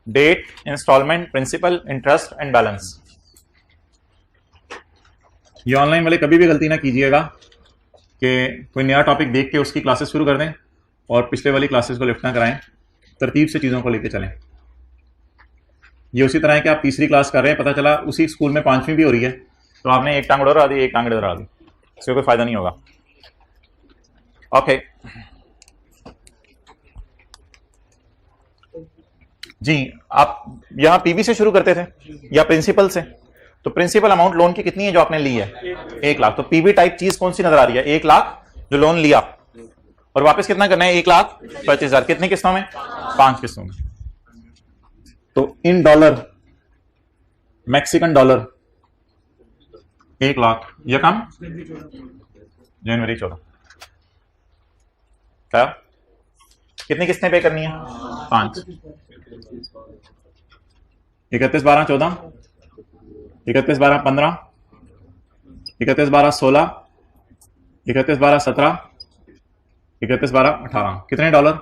date, instalment, principal, interest and balance. ये ऑनलाइन वाले कभी भी गलती ना कीजिएगा कि कोई नया टॉपिक देख के उसकी क्लासेस शुरू कर दें और पिछले वाली क्लासेस को लिफ्ट ना कराएं। तरतीब से चीज़ों को लेके चलें। ये उसी तरह है कि आप तीसरी क्लास कर रहे हैं, पता चला उसी स्कूल में 5वीं भी हो रही है, तो आपने एक टांग उड़ा दी, एक टांग उड़ा दी, इससे कोई फायदा नहीं होगा। ओके जी, आप यहां पीबी से शुरू करते थे या प्रिंसिपल से? तो प्रिंसिपल अमाउंट लोन की कितनी है जो आपने ली है? 1 लाख। तो पीबी टाइप चीज कौन सी नजर आ रही है? 1 लाख जो लोन लिया, और वापस कितना करना है? 1,25,000। कितनी किस्तों में? 5 किस्तों में। तो in dollar, Mexican dollar 1 lakh, यह कम जनवरी 14। क्या कितनी किस्तें पे करनी है? 5। 31/12/14, 31/12/15, 31/12/16, 31/12/17, 31/12/18। कितने डॉलर?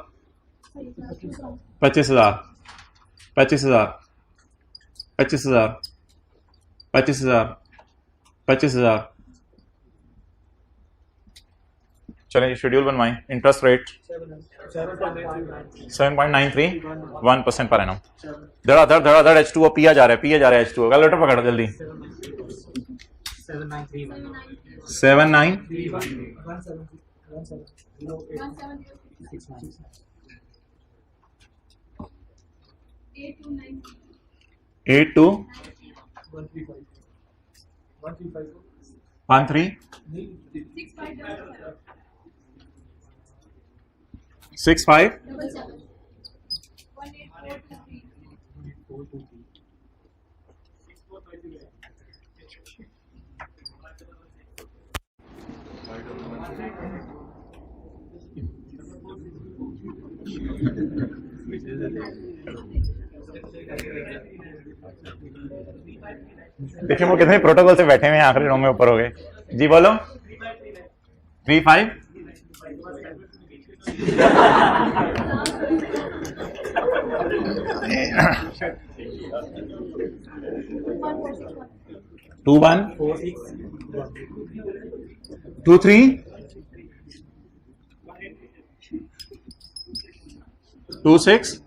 25,000, 25,000, 25,000, 25,000, 25,000। चलें शेड्यूल बनवाएं। Interest rate 7.931% per annum. धड़ाधड़ धड़ाधड़ H2O पिया जा रहा है, पिया जा रहा है H2O। कैलकुलेटर पकड़ जल्दी। 79 170 82 13 65 देखिए वो कितने प्रोटोकॉल से बैठे हुए हैं, आखिरी रो में ऊपर हो गए। जी बोलो। 35 21 23 26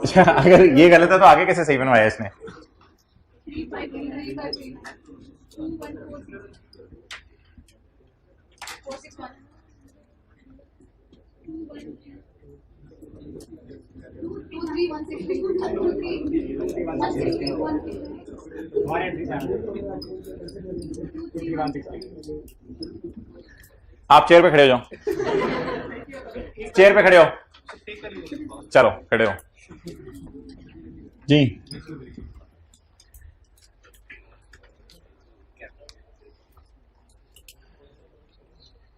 अच्छा, अगर ये गलत है तो आगे कैसे सही बनवाया इसने? आप चेयर पे खड़े हो जाओ, चेयर पे खड़े हो, चलो खड़े हो जी।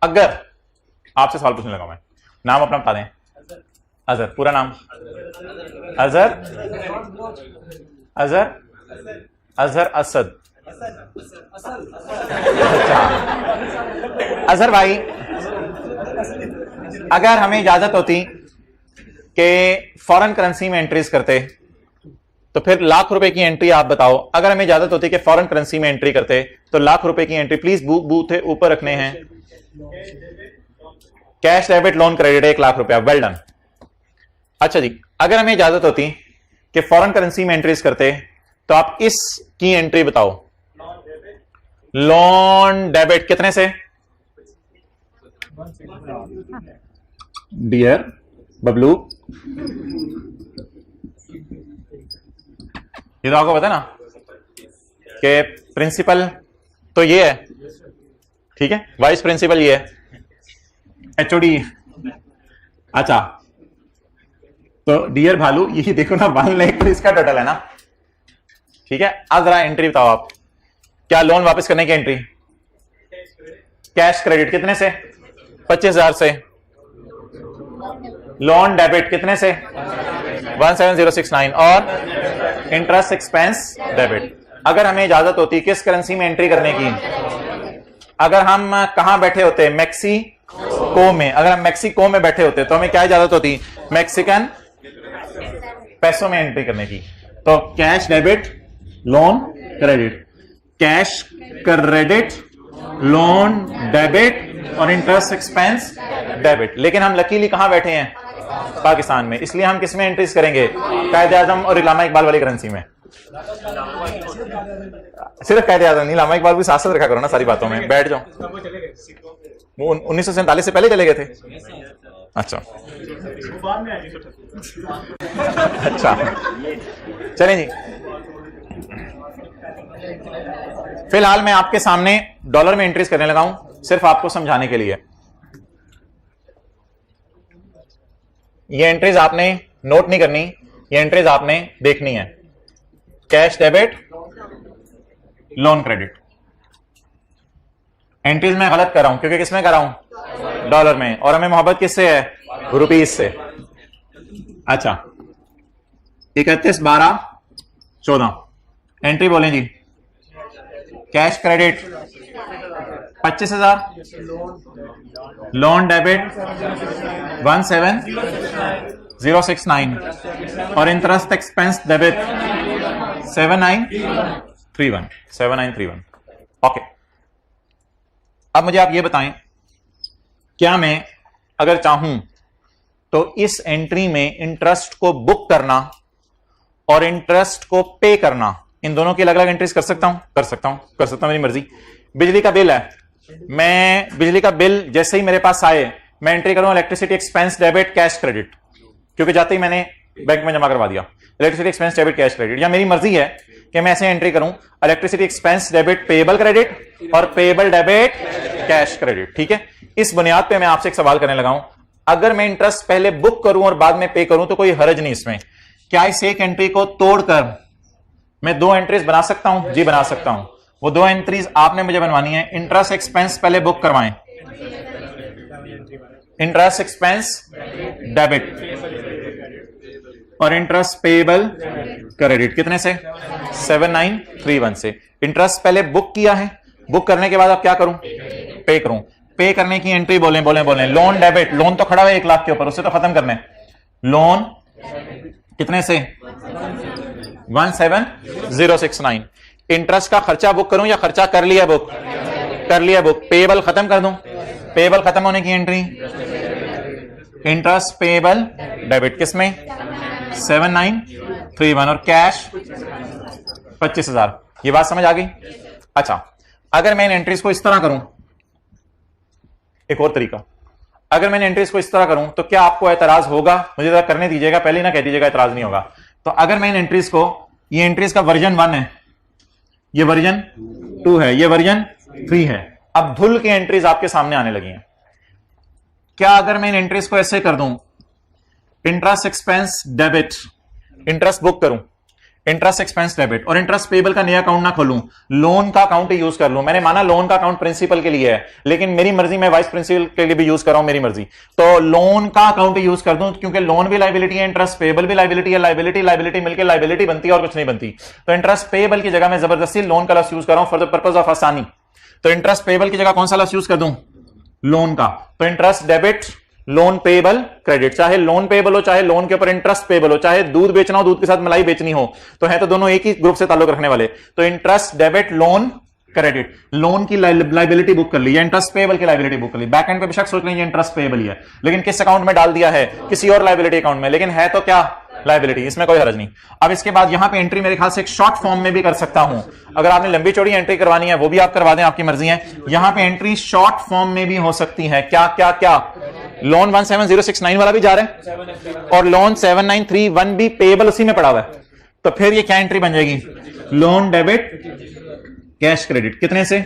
अगर आपसे सवाल पूछने लगा मैं, नाम अपना बता दें। अजहर, पूरा नाम? अजहर अजहर अजहर असद। अच्छा अजहर भाई, अगर हमें इजाजत होती कि फॉरेन करेंसी में एंट्रीज करते तो फिर लाख रुपए की एंट्री आप बताओ। अगर हमें इजाजत होती कि फॉरेन करेंसी में एंट्री करते तो लाख रुपए की एंट्री प्लीज बूथ ऊपर रखने हैं। Cash debit loan credit 1 lakh रुपया, वेल डन। अच्छा जी, अगर हमें इजाजत होती कि फॉरेन करेंसी में एंट्रीज करते तो आप इसकी एंट्री बताओ। लोन डेबिट कितने से? डियर बबलू, ये तो आपको पता ना कि प्रिंसिपल तो ये है, ठीक है, वाइस प्रिंसिपल ये है, एचओडी। अच्छा तो डियर भालू, ये देखो ना 1 लाख तो इसका टोटल है ना, ठीक है। अब जरा एंट्री बताओ आप, क्या लोन वापस करने की एंट्री? कैश क्रेडिट कितने से? 25,000 से। लोन डेबिट कितने से? 17069। और इंटरेस्ट एक्सपेंस डेबिट। अगर हमें इजाजत होती किस करेंसी में एंट्री करने की? अगर हम कहां बैठे होते? मैक्सिको में। अगर हम मैक्सिको में बैठे होते तो हमें क्या इजाजत होती? मैक्सिकन पैसों में एंट्री करने की। तो cash debit loan credit, cash credit loan debit और इंटरेस्ट एक्सपेंस डेबिट। लेकिन हम लकीली कहां बैठे हैं? पाकिस्तान में, इसलिए हम किस में एंट्रीज करेंगे? कायदे आजम और इलामा इकबाल वाली करेंसी में। सिर्फ कायदे आजम नहीं, इलामा इकबाल भी साथ साथ रखा करो ना सारी बातों में। बैठ जाओ, वो 1947 से पहले चले गए थे। अच्छा अच्छा चलें जी। फिलहाल मैं आपके सामने डॉलर में एंट्रीज करने लगा हूं, सिर्फ आपको समझाने के लिए। ये एंट्रीज आपने नोट नहीं करनी, ये एंट्रीज आपने देखनी है। Cash debit loan credit. Entries में गलत कर रहा हूं क्योंकि किसमें कर रहा हूं? डॉलर में। और हमें मोहब्बत किससे है? रुपीज से। अच्छा 31 12 14 एंट्री बोलें जी। कैश क्रेडिट 25,000, लोन डेबिट 17069, और इंटरेस्ट एक्सपेंस डेबिट 7931 ओके। अब मुझे आप ये बताएं, क्या मैं अगर चाहूं तो इस एंट्री में इंटरेस्ट को बुक करना और इंटरेस्ट को पे करना, इन दोनों की अलग अलग एंट्रीज कर सकता हूं? कर सकता हूं, मेरी मर्जी। बिजली का बिल है, मैं बिजली का बिल जैसे ही मेरे पास आए मैं एंट्री करूं electricity expense debit cash credit, क्योंकि जाते ही मैंने बैंक में जमा करवा दिया electricity expense debit cash credit. या मेरी मर्जी है कि मैं ऐसे एंट्री करूं electricity expense debit payable credit और पेएबल डेबिट कैश क्रेडिट। ठीक है, इस बुनियाद पे मैं आपसे एक सवाल करने लगा हूं, अगर मैं इंटरेस्ट पहले बुक करूं और बाद में पे करूं तो कोई हर्ज नहीं इसमें। क्या इस एक एंट्री को तोड़कर मैं दो एंट्रीज बना सकता हूं? जी बना सकता हूं। वो दो एंट्रीज आपने मुझे बनवानी है। इंटरेस्ट एक्सपेंस पहले बुक करवाएं, इंटरेस्ट एक्सपेंस डेबिट और इंटरेस्ट पेएबल क्रेडिट। कितने से? 7931 से। इंटरेस्ट पहले बुक किया है, बुक करने के बाद अब क्या करूं? पे करूं। पे करने की एंट्री बोले लोन डेबिट, लोन तो खड़ा है 1 लाख के ऊपर, उसे तो खत्म करना है। लोन कितने से? 17069। इंटरेस्ट का खर्चा बुक करूं या खर्चा कर लिया बुक? कर लिया बुक। पेएबल खत्म कर दूं, पेएबल खत्म होने की एंट्री इंटरेस्ट पेएबल डेबिट किसमें? 7931 और कैश 25,000। ये बात समझ आ गई? अच्छा, अगर मैं इन एंट्रीज को इस तरह करूं, एक और तरीका, अगर मैंने एंट्रीज को इस तरह करूं तो क्या आपको एतराज होगा? मुझे जरा करने दीजिएगा, पहले ना कह दीजिएगा एतराज नहीं होगा। तो अगर मैं इन एंट्रीज को, ये एंट्रीज का वर्जन 1 है, ये वर्जन 2 है, ये वर्जन 3 है, अब धुल के एंट्रीज आपके सामने आने लगी हैं। क्या अगर मैं इन एंट्रीज को ऐसे कर दूं, interest expense debit, interest book करूं, इंटरेस्ट एक्सपेंस डेबिट और इंटरेस्ट पेएबल का नया अकाउंट ना खोलूं, लोन का अकाउंट यूज कर लूं। मैंने माना लोन का अकाउंट प्रिंसिपल के लिए है, लेकिन मेरी मर्जी, मैं वाइस प्रिंसिपल के लिए भी यूज कर रहा हूं, मेरी मर्जी। तो लोन का अकाउंट यूज कर दूं, क्योंकि लोन भी लाइबिलिटी है, इंटरेस्ट पेएबल भी लाइबिलिटी है, लाइबिलिटी मिलकर लाइबिलिटी बनती है और कुछ नहीं बनती। तो इंटरेस्ट पेएबल की जगह मैं जबरदस्ती लोन का लफ्ज यूज कर रहा हूं फॉर द पर्पज ऑफ आसानी। तो इंटरेस्ट पेएबल की जगह कौन सा लफ्ज यूज कर दूं? लोन का। तो interest debit loan payable credit, चाहे लोन पेएबल हो, चाहे लोन के ऊपर इंटरेस्ट पेएबल हो, चाहे दूध बेचना हो, दूध के साथ मलाई बेचनी हो, तो है तो दोनों एक ही ग्रुप से ताल्लुक रखने वाले। तो interest debit loan credit, loan की लाइबिलिटी बुक कर ली या इंटरेस्ट पेएबल की लाइबिलिटी बुक कर ली। बैक एंड पे बेशक सोच लेंगे इंटरेस्ट पेएबल ही है, लेकिन किस अकाउंट में डाल दिया है? किसी और लाइबिलिटी अकाउंट में, लेकिन है तो क्या? लाइबिलिटी। इसमें कोई हर्ज नहीं। अब इसके बाद यहां पे एंट्री मेरे ख्याल से एक शॉर्ट फॉर्म में भी कर सकता हूं। अगर आपने लंबी चौड़ी एंट्री करवानी है वो भी आप करवा दें, आपकी मर्जी है। यहां पे एंट्री शॉर्ट फॉर्म में भी हो सकती है। क्या क्या क्या? लोन 17069 वाला भी जा रहा है और लोन 7931 भी पेएबल उसी में पड़ा हुआ है। तो फिर ये क्या एंट्री बन जाएगी? Loan debit cash credit. कितने से?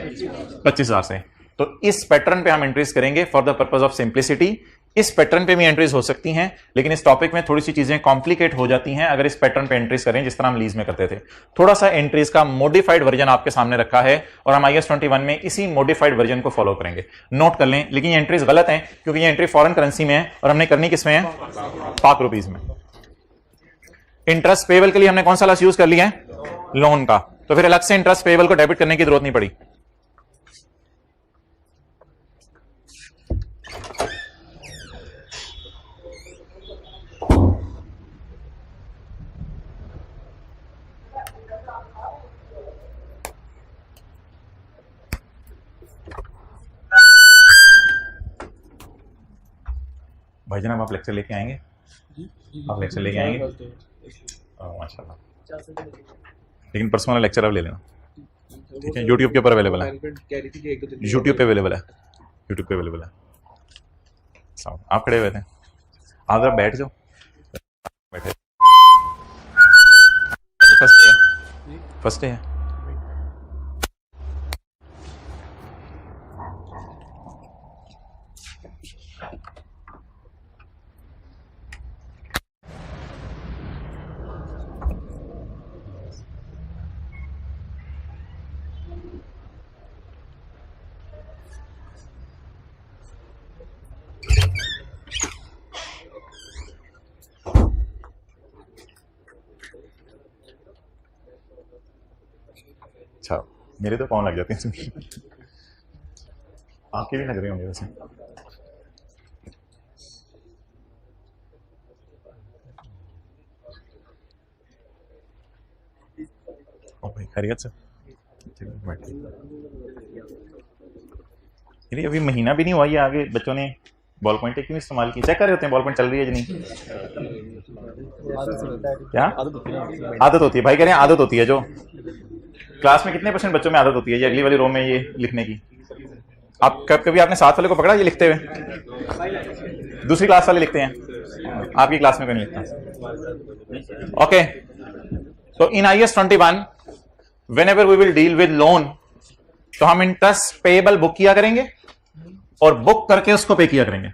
25,000 से। तो इस पैटर्न पे हम एंट्रीज करेंगे for the purpose of simplicity. इस पैटर्न पे भी एंट्रीज हो सकती हैं, लेकिन इस टॉपिक में थोड़ी सी चीजें कॉम्प्लिकेट हो जाती हैं अगर इस पैटर्न पे एंट्रीज करें जिस तरह हम लीज में करते थे। थोड़ा सा एंट्रीज का मॉडिफाइड वर्जन आपके सामने रखा है और हम IAS 21 में इसी मॉडिफाइड वर्जन को फॉलो करेंगे। नोट कर लें, लेकिन ये एंट्रीज गलत हैं क्योंकि ये एंट्री फॉरेन करेंसी में है और हमने करनी किसमें है? पाक रुपीज में। इंटरेस्ट पेएबल के लिए हमने कौन सा लफ्ज यूज कर लिया है? लोन का। तो फिर अलग से इंटरेस्ट पेएबल को डेबिट करने की जरूरत नहीं पड़ी। भाई जनाब आप लेक्चर लेके आएंगे? आप लेक्चर लेके आएंगे? माशाल्लाह। लेकिन परसों वाला लेक्चर अब ले लेना, ठीक है? यूट्यूब के ऊपर अवेलेबल है, यूट्यूब पे अवेलेबल है, यूट्यूब पे अवेलेबल है। आप खड़े हुए थे, आप जरा बैठ जाओ, बैठे। फर्स्ट है। अच्छा, मेरे तो पाँव लग जाते हैं इसमें। आपके भी लग रहे होंगे वैसे। ओ भाई खैरियत से ये अभी महीना भी नहीं हुआ, ये आगे बच्चों ने बॉल पॉइंट क्यों इस्तेमाल की? चेक कर रहे होते हैं बॉल पॉइंट चल रही है कि नहीं। क्या आदत होती है? भाई कह रहे हैं आदत होती है। जो क्लास में कितने % बच्चों में आदत होती है ये अगली वाली रो में ये लिखने की? आप कभी आपने साथ वाले को पकड़ा ये लिखते हुए? दूसरी क्लास वाले लिखते हैं, आपकी क्लास में कोई नहीं लिखता। Okay, so in IAS 21 whenever we will deal with loan, तो हम इंटरेस्ट पेएबल बुक किया करेंगे और बुक करके उसको पे किया करेंगे,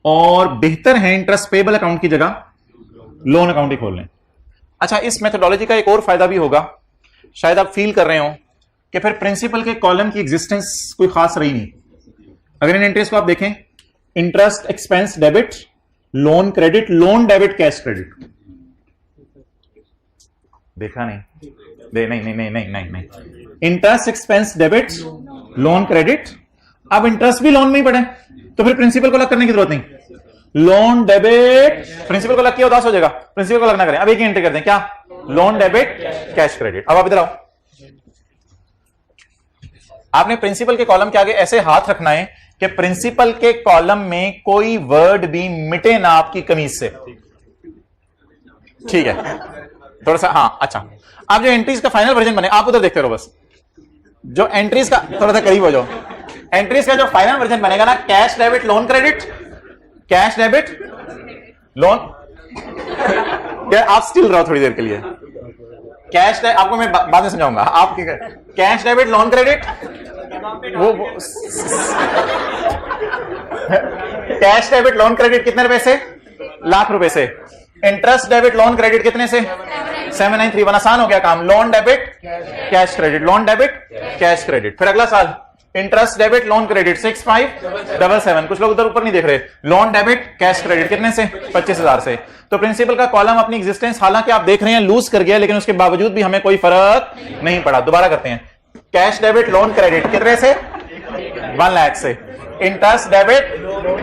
और बेहतर है इंटरेस्ट पेएबल अकाउंट की जगह लोन अकाउंट ही खोल लें। अच्छा, इस मेथोडोलॉजी का एक और फायदा भी होगा, शायद आप फील कर रहे हो कि फिर प्रिंसिपल के कॉलम की एग्जिस्टेंस कोई खास रही नहीं। अगर इन एंट्रीज को आप देखें, interest expense debit, loan credit, loan debit, cash credit, देखा नहीं? नहीं। Interest expense debit, loan credit. अब इंटरेस्ट भी लोन में ही पड़े तो फिर प्रिंसिपल को अलग करने की जरूरत नहीं। लोन डेबिट, प्रिंसिपल को अलग किया उदास हो जाएगा, प्रिंसिपल को अलग ना करें। अब एक ही एंट्री कर दें, क्या? Loan debit cash credit. अब आप इधर आओ, आपने प्रिंसिपल के कॉलम के आगे ऐसे हाथ रखना है कि प्रिंसिपल के कॉलम में कोई वर्ड भी मिटे ना आपकी कमीज से, ठीक है? थोड़ा सा, हाँ अच्छा। आप जो एंट्रीज का फाइनल वर्जन बने, आप उधर देखते रहो बस। जो एंट्रीज का थोड़ा सा करीब हो जाओ, एंट्रीज का जो फाइनल वर्जन बनेगा ना, cash debit loan credit, cash debit loan, क्या आप स्टिल रहो थोड़ी देर के लिए? कैश आपको मैं बाद में समझाऊंगा। आप कैश डेबिट लोन क्रेडिट, वो कैश डेबिट लोन क्रेडिट कितने रुपए से? लाख रुपए से। इंटरेस्ट डेबिट लोन क्रेडिट कितने से? 7931। आसान हो गया काम। Loan debit cash credit, loan debit cash credit. फिर अगला साल इंटरेस्ट डेबिट लोन क्रेडिट 6577। कुछ लोग उधर ऊपर नहीं देख रहे। लोन डेबिट कैश क्रेडिट कितने से? 25,000 से। तो प्रिंसिपल का कॉलम अपनी एग्जिस्टेंस हालांकि आप देख रहे हैं लूज कर गया, लेकिन उसके बावजूद भी हमें कोई फर्क नहीं पड़ा। दोबारा करते हैं। कैश डेबिट लोन क्रेडिट कितने से? 1 लाख से। इंटरेस्ट डेबिट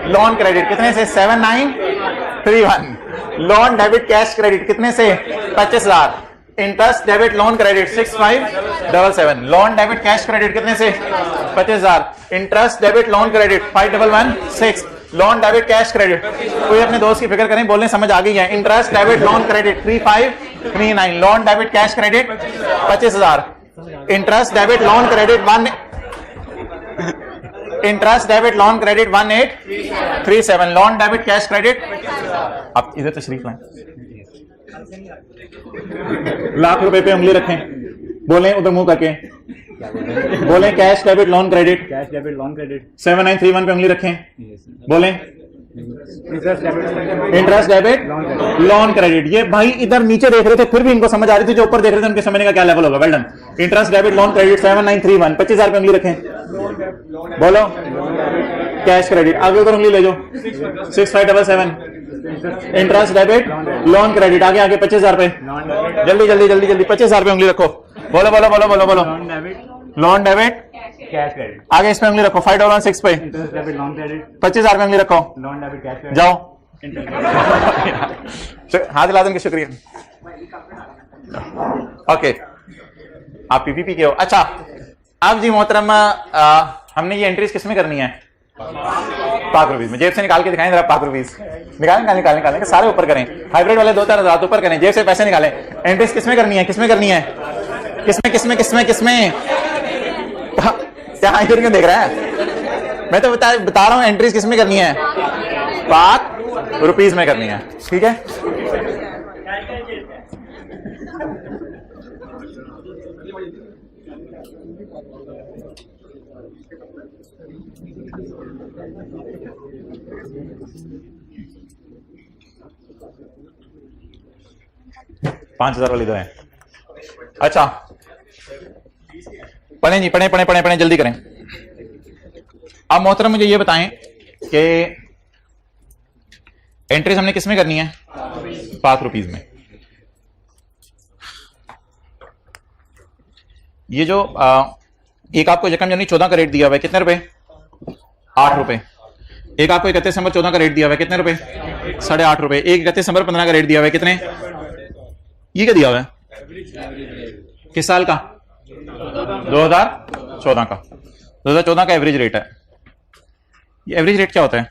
लोन क्रेडिट कितने से? 7931। लोन डेबिट कैश क्रेडिट कितने से? 25,000। Interest debit loan credit 6577। Loan debit cash credit कितने से? 25,000। Interest debit loan credit 5116। Loan debit cash credit, कोई अपने दोस्त की फिक्र करें, बोलने समझ आ गई है। Interest debit loan credit 3539। Loan debit cash credit 25,000। Interest debit loan credit 1, interest debit loan credit 1837। Loan debit cash credit, आप इधर तशरीफ लाएं, लाख रुपए पे उंगली रखें, बोलें उधर मुंह करके, बोलें cash debit loan credit, cash debit loan credit 7931 पे उंगली रखें, बोलें इंटरेस्ट डेबिट लोन क्रेडिट। ये भाई इधर नीचे देख रहे थे फिर भी इनको समझ आ रही थी, जो ऊपर देख रहे थे उनके समझने का क्या लेवल होगा। Well done. Interest debit loan credit 7931, 25,000 पे उंगली रखें, बोलो कैश क्रेडिट। आगे उधर उंगली ले जाओ, 6577। इंटरेस्ट डेबिट लोन क्रेडिट, आगे आगे 25,000 पे, जल्दी जल्दी जल्दी जल्दी 25,000 पे उंगली रखो, बोलो बोलो बोलो बोलो बोलो। लोन डेबिट कैश क्रेडिट, आगे इस पे उंगली रखो, 5116 पे, इंटरेस्ट डेबिट लोन क्रेडिट 25,000 पे उंगली रखो, लोन डेबिट कैश क्रेडिट जाओ। हाथ हिला देंगे, शुक्रिया। ओके, आप पीपीपी के हो। अच्छा, अब जी मोहतरम, हमने ये एंट्रीज किसमें करनी है? ₹5 में। जेब से निकाल के दिखाएं जरा, ₹5 निकालें, सारे ऊपर करें। हाइब्रिड वाले 2-4 हज़ार ऊपर करें, जेब से पैसे निकालें। एंट्रीज किसमें करनी है? किसमें करनी है? किसमें? क्या इधर क्यों देख रहा है? मैं तो बता रहा हूं एंट्रीज किसमें करनी है? ₹5 में करनी है, ठीक है? $5,000 वाली दो है। अच्छा, पढ़ें जी, पढ़ें, जल्दी करें। अब मोहतरम मुझे ये बताएं कि एंट्रीज हमने किसमें करनी है? ₹5 में। ये जो एक आपको यकम जनवरी 14 का रेट दिया हुआ है, कितने रुपए? ₹8। एक आपको 31 दिसंबर 14 का रेट दिया हुआ है, कितने रुपए? ₹8.5। एक 31 दिसंबर 15 का रेट दिया हुआ है, कितने? ये क्या दिया हुआ है? किस साल का? 2014 का। 2014 का एवरेज रेट है। ये एवरेज रेट क्या होता है?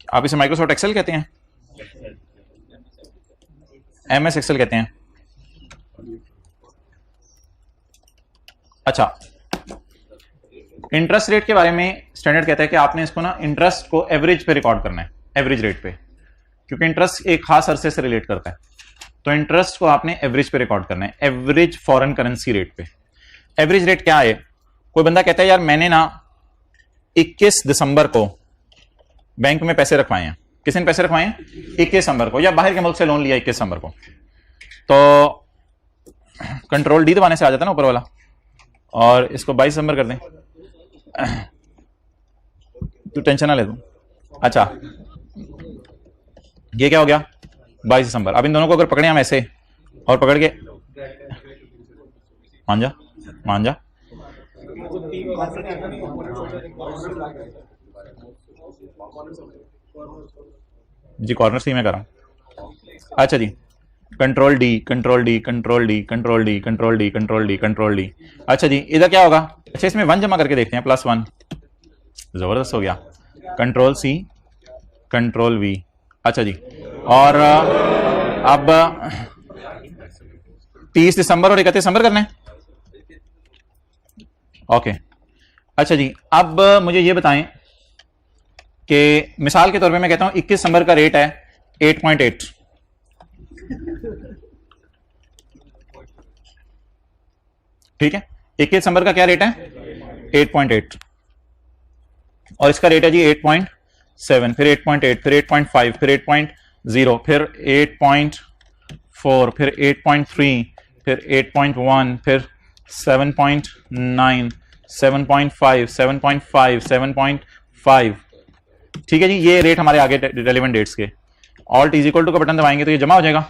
आप इसे माइक्रोसॉफ्ट एक्सेल कहते हैं, MS एक्सेल कहते हैं। अच्छा, इंटरेस्ट रेट के बारे में स्टैंडर्ड कहता है कि आपने इसको ना इंटरेस्ट को एवरेज पे रिकॉर्ड करना है, एवरेज रेट पे, क्योंकि इंटरेस्ट एक खास अरसे से रिलेट करता है। तो इंटरेस्ट को आपने एवरेज पे रिकॉर्ड करना है, एवरेज फॉरेन करेंसी रेट पे। एवरेज रेट क्या है? कोई बंदा कहता है यार मैंने ना 21 दिसंबर को बैंक में पैसे रखवाए हैं। किसने पैसे रखवाए हैं? 21 दिसंबर को, या बाहर के मुल्क से लोन लिया 21 दिसंबर को। तो कंट्रोल डी दबाने से आ जाता है ना ऊपर वाला, और इसको 22 दिसंबर कर दें। तू टेंशन ना ले तू। अच्छा, ये क्या हो गया? 22 दिसंबर। अब इन दोनों को अगर पकड़े हम ऐसे और पकड़ के मान जा जी, कॉर्नर सी में कर रहा हूं। अच्छा जी, control D control D control D control D control D control D control D. अच्छा जी, इधर क्या होगा? अच्छा, इसमें 1 जमा करके देखते हैं, +1। जबरदस्त हो गया। Control C control V. अच्छा जी, और अब 30 दिसंबर और 31 दिसंबर करना है। ओके, अच्छा जी, अब मुझे ये बताएं कि मिसाल के तौर पे मैं कहता हूं 21 दिसंबर का रेट है 8.8। ठीक है, 21 दिसंबर का क्या रेट है? 8.8। और इसका रेट है जी 8.7, फिर 8.8, फिर 8.5, फिर 8.0, फिर 8.4, फिर 8.3, फिर 8.1, फिर 7.9, 7.5, 7.5, 7.5। ठीक है जी, ये रेट हमारे आगे रेलेवेंट डेट्स के। ऑल्ट इज इक्वल टू का बटन दबाएंगे तो ये जमा हो जाएगा,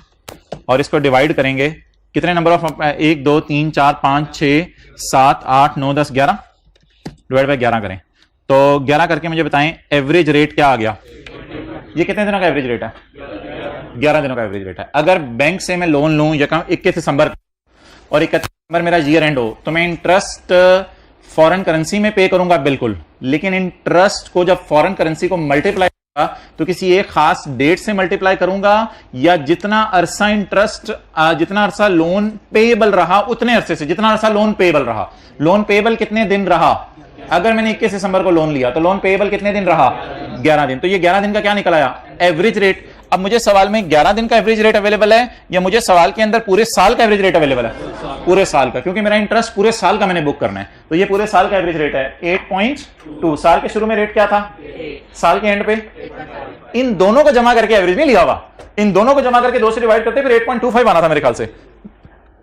और इसको डिवाइड करेंगे कितने नंबर ऑफ 1 2 3 4 5 6 7 8 9 10 11, डिवाइड बाय 11 करें तो 11 करके मुझे बताएं एवरेज रेट क्या आ गया। ये कितने दिनों का एवरेज रेट है? 11 दिनों का एवरेज रेट है। अगर बैंक से मैं लोन लूं या कहूं 21 दिसंबर और 31 दिसंबर मेरा ईयर एंड हो तो मैं इंटरेस्ट फॉरेन करेंसी में पे करूंगा बिल्कुल, लेकिन इंटरेस्ट को जब फॉरेन करेंसी को मल्टीप्लाई तो किसी एक खास डेट से मल्टीप्लाई करूंगा, या जितना अरसा इंटरेस्ट जितना अरसा लोन पेएबल रहा उतने अरसे से, जितना अरसा लोन पेएबल रहा। लोन पेएबल कितने दिन रहा? अगर मैंने 21 दिसंबर को लोन लिया तो लोन पेएबल कितने दिन रहा? 11 दिन। तो ये 11 दिन का क्या निकल आया? Average rate. अब मुझे सवाल में 11 दिन का एवरेज रेट अवेलेबल है या मुझे सवाल के अंदर पूरे साल का एवरेज रेट अवेलेबल है? पूरे साल का, क्योंकि मेरा इंटरेस्ट पूरे साल का मैंने बुक करना है। तो ये पूरे साल का एवरेज रेट है 8.2। साल के शुरू में रेट क्या था? साल के एंड पे इन दोनों को जमा करके एवरेज नहीं लिया हुआ, इन दोनों को जमा करके 2 से डिवाइड करते फिर 8.25 आना था मेरे ख्याल से।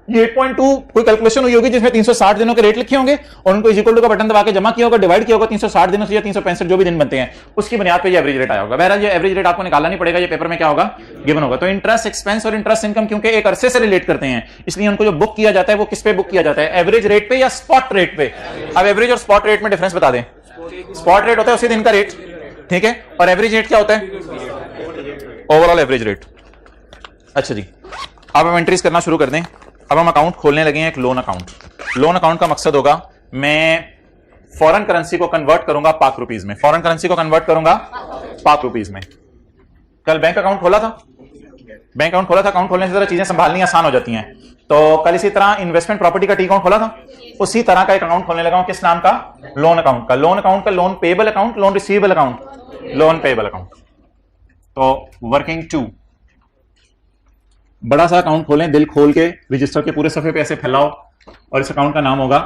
ये 8.2 कोई कैलकुलेशन हुई होगी जिसमें 360 दिनों के रेट लिखे होंगे और उनको इज इक्वल टू का बटन दबा के जमा किया होगा, डिवाइड किया होगा 360 दिनों से या 365 जो भी दिन बनते हैं उसकी बुनियाद पे ये एवरेज रेट आया होगा। बहरहाल ये एवरेज रेट आपको निकालना नहीं पड़ेगा, ये पेपर में क्या होगा गिवन होगा। तो इंटरेस्ट एक्सपेंस और इंटरेस्ट इनकम क्योंकि एक अरसे से रिलेट करते हैं इसलिए उनको जो बुक किया जाता है वो किस पे बुक किया जाता है? एवरेज रेट पे या स्पॉट रेट पे? अब एवरेज और स्पॉट रेट में डिफरेंस बता दें। स्पॉट रेट होता है उसी दिन का रेट, ठीक है, और एवरेज रेट क्या होता है? Overall average rate. अच्छा जी, अब हम एंट्रीज करना शुरू कर दें। अब हम अकाउंट खोलने लगे हैं, एक लोन अकाउंट। लोन अकाउंट का मकसद होगा मैं फॉरेन करेंसी को कन्वर्ट करूंगा पाक रुपीज में, फॉरेन करेंसी को कन्वर्ट करूंगा पाक रुपीज में। कल बैंक अकाउंट खोला था, बैंक अकाउंट खोला था, अकाउंट खोलने से जरा चीजें संभालनी आसान हो जाती हैं। तो कल इसी तरह इन्वेस्टमेंट प्रॉपर्टी का टी अकाउंट खोला था, उसी तरह का एक अकाउंट खोलने लगा हूं। किस नाम का? लोन अकाउंट का। लोन अकाउंट का loan payable account, loan receivable account, loan payable account. तो वर्किंग 2 बड़ा सा अकाउंट खोलें, दिल खोल के रजिस्टर के पूरे सफे पे ऐसे फैलाओ, और इस अकाउंट का नाम होगा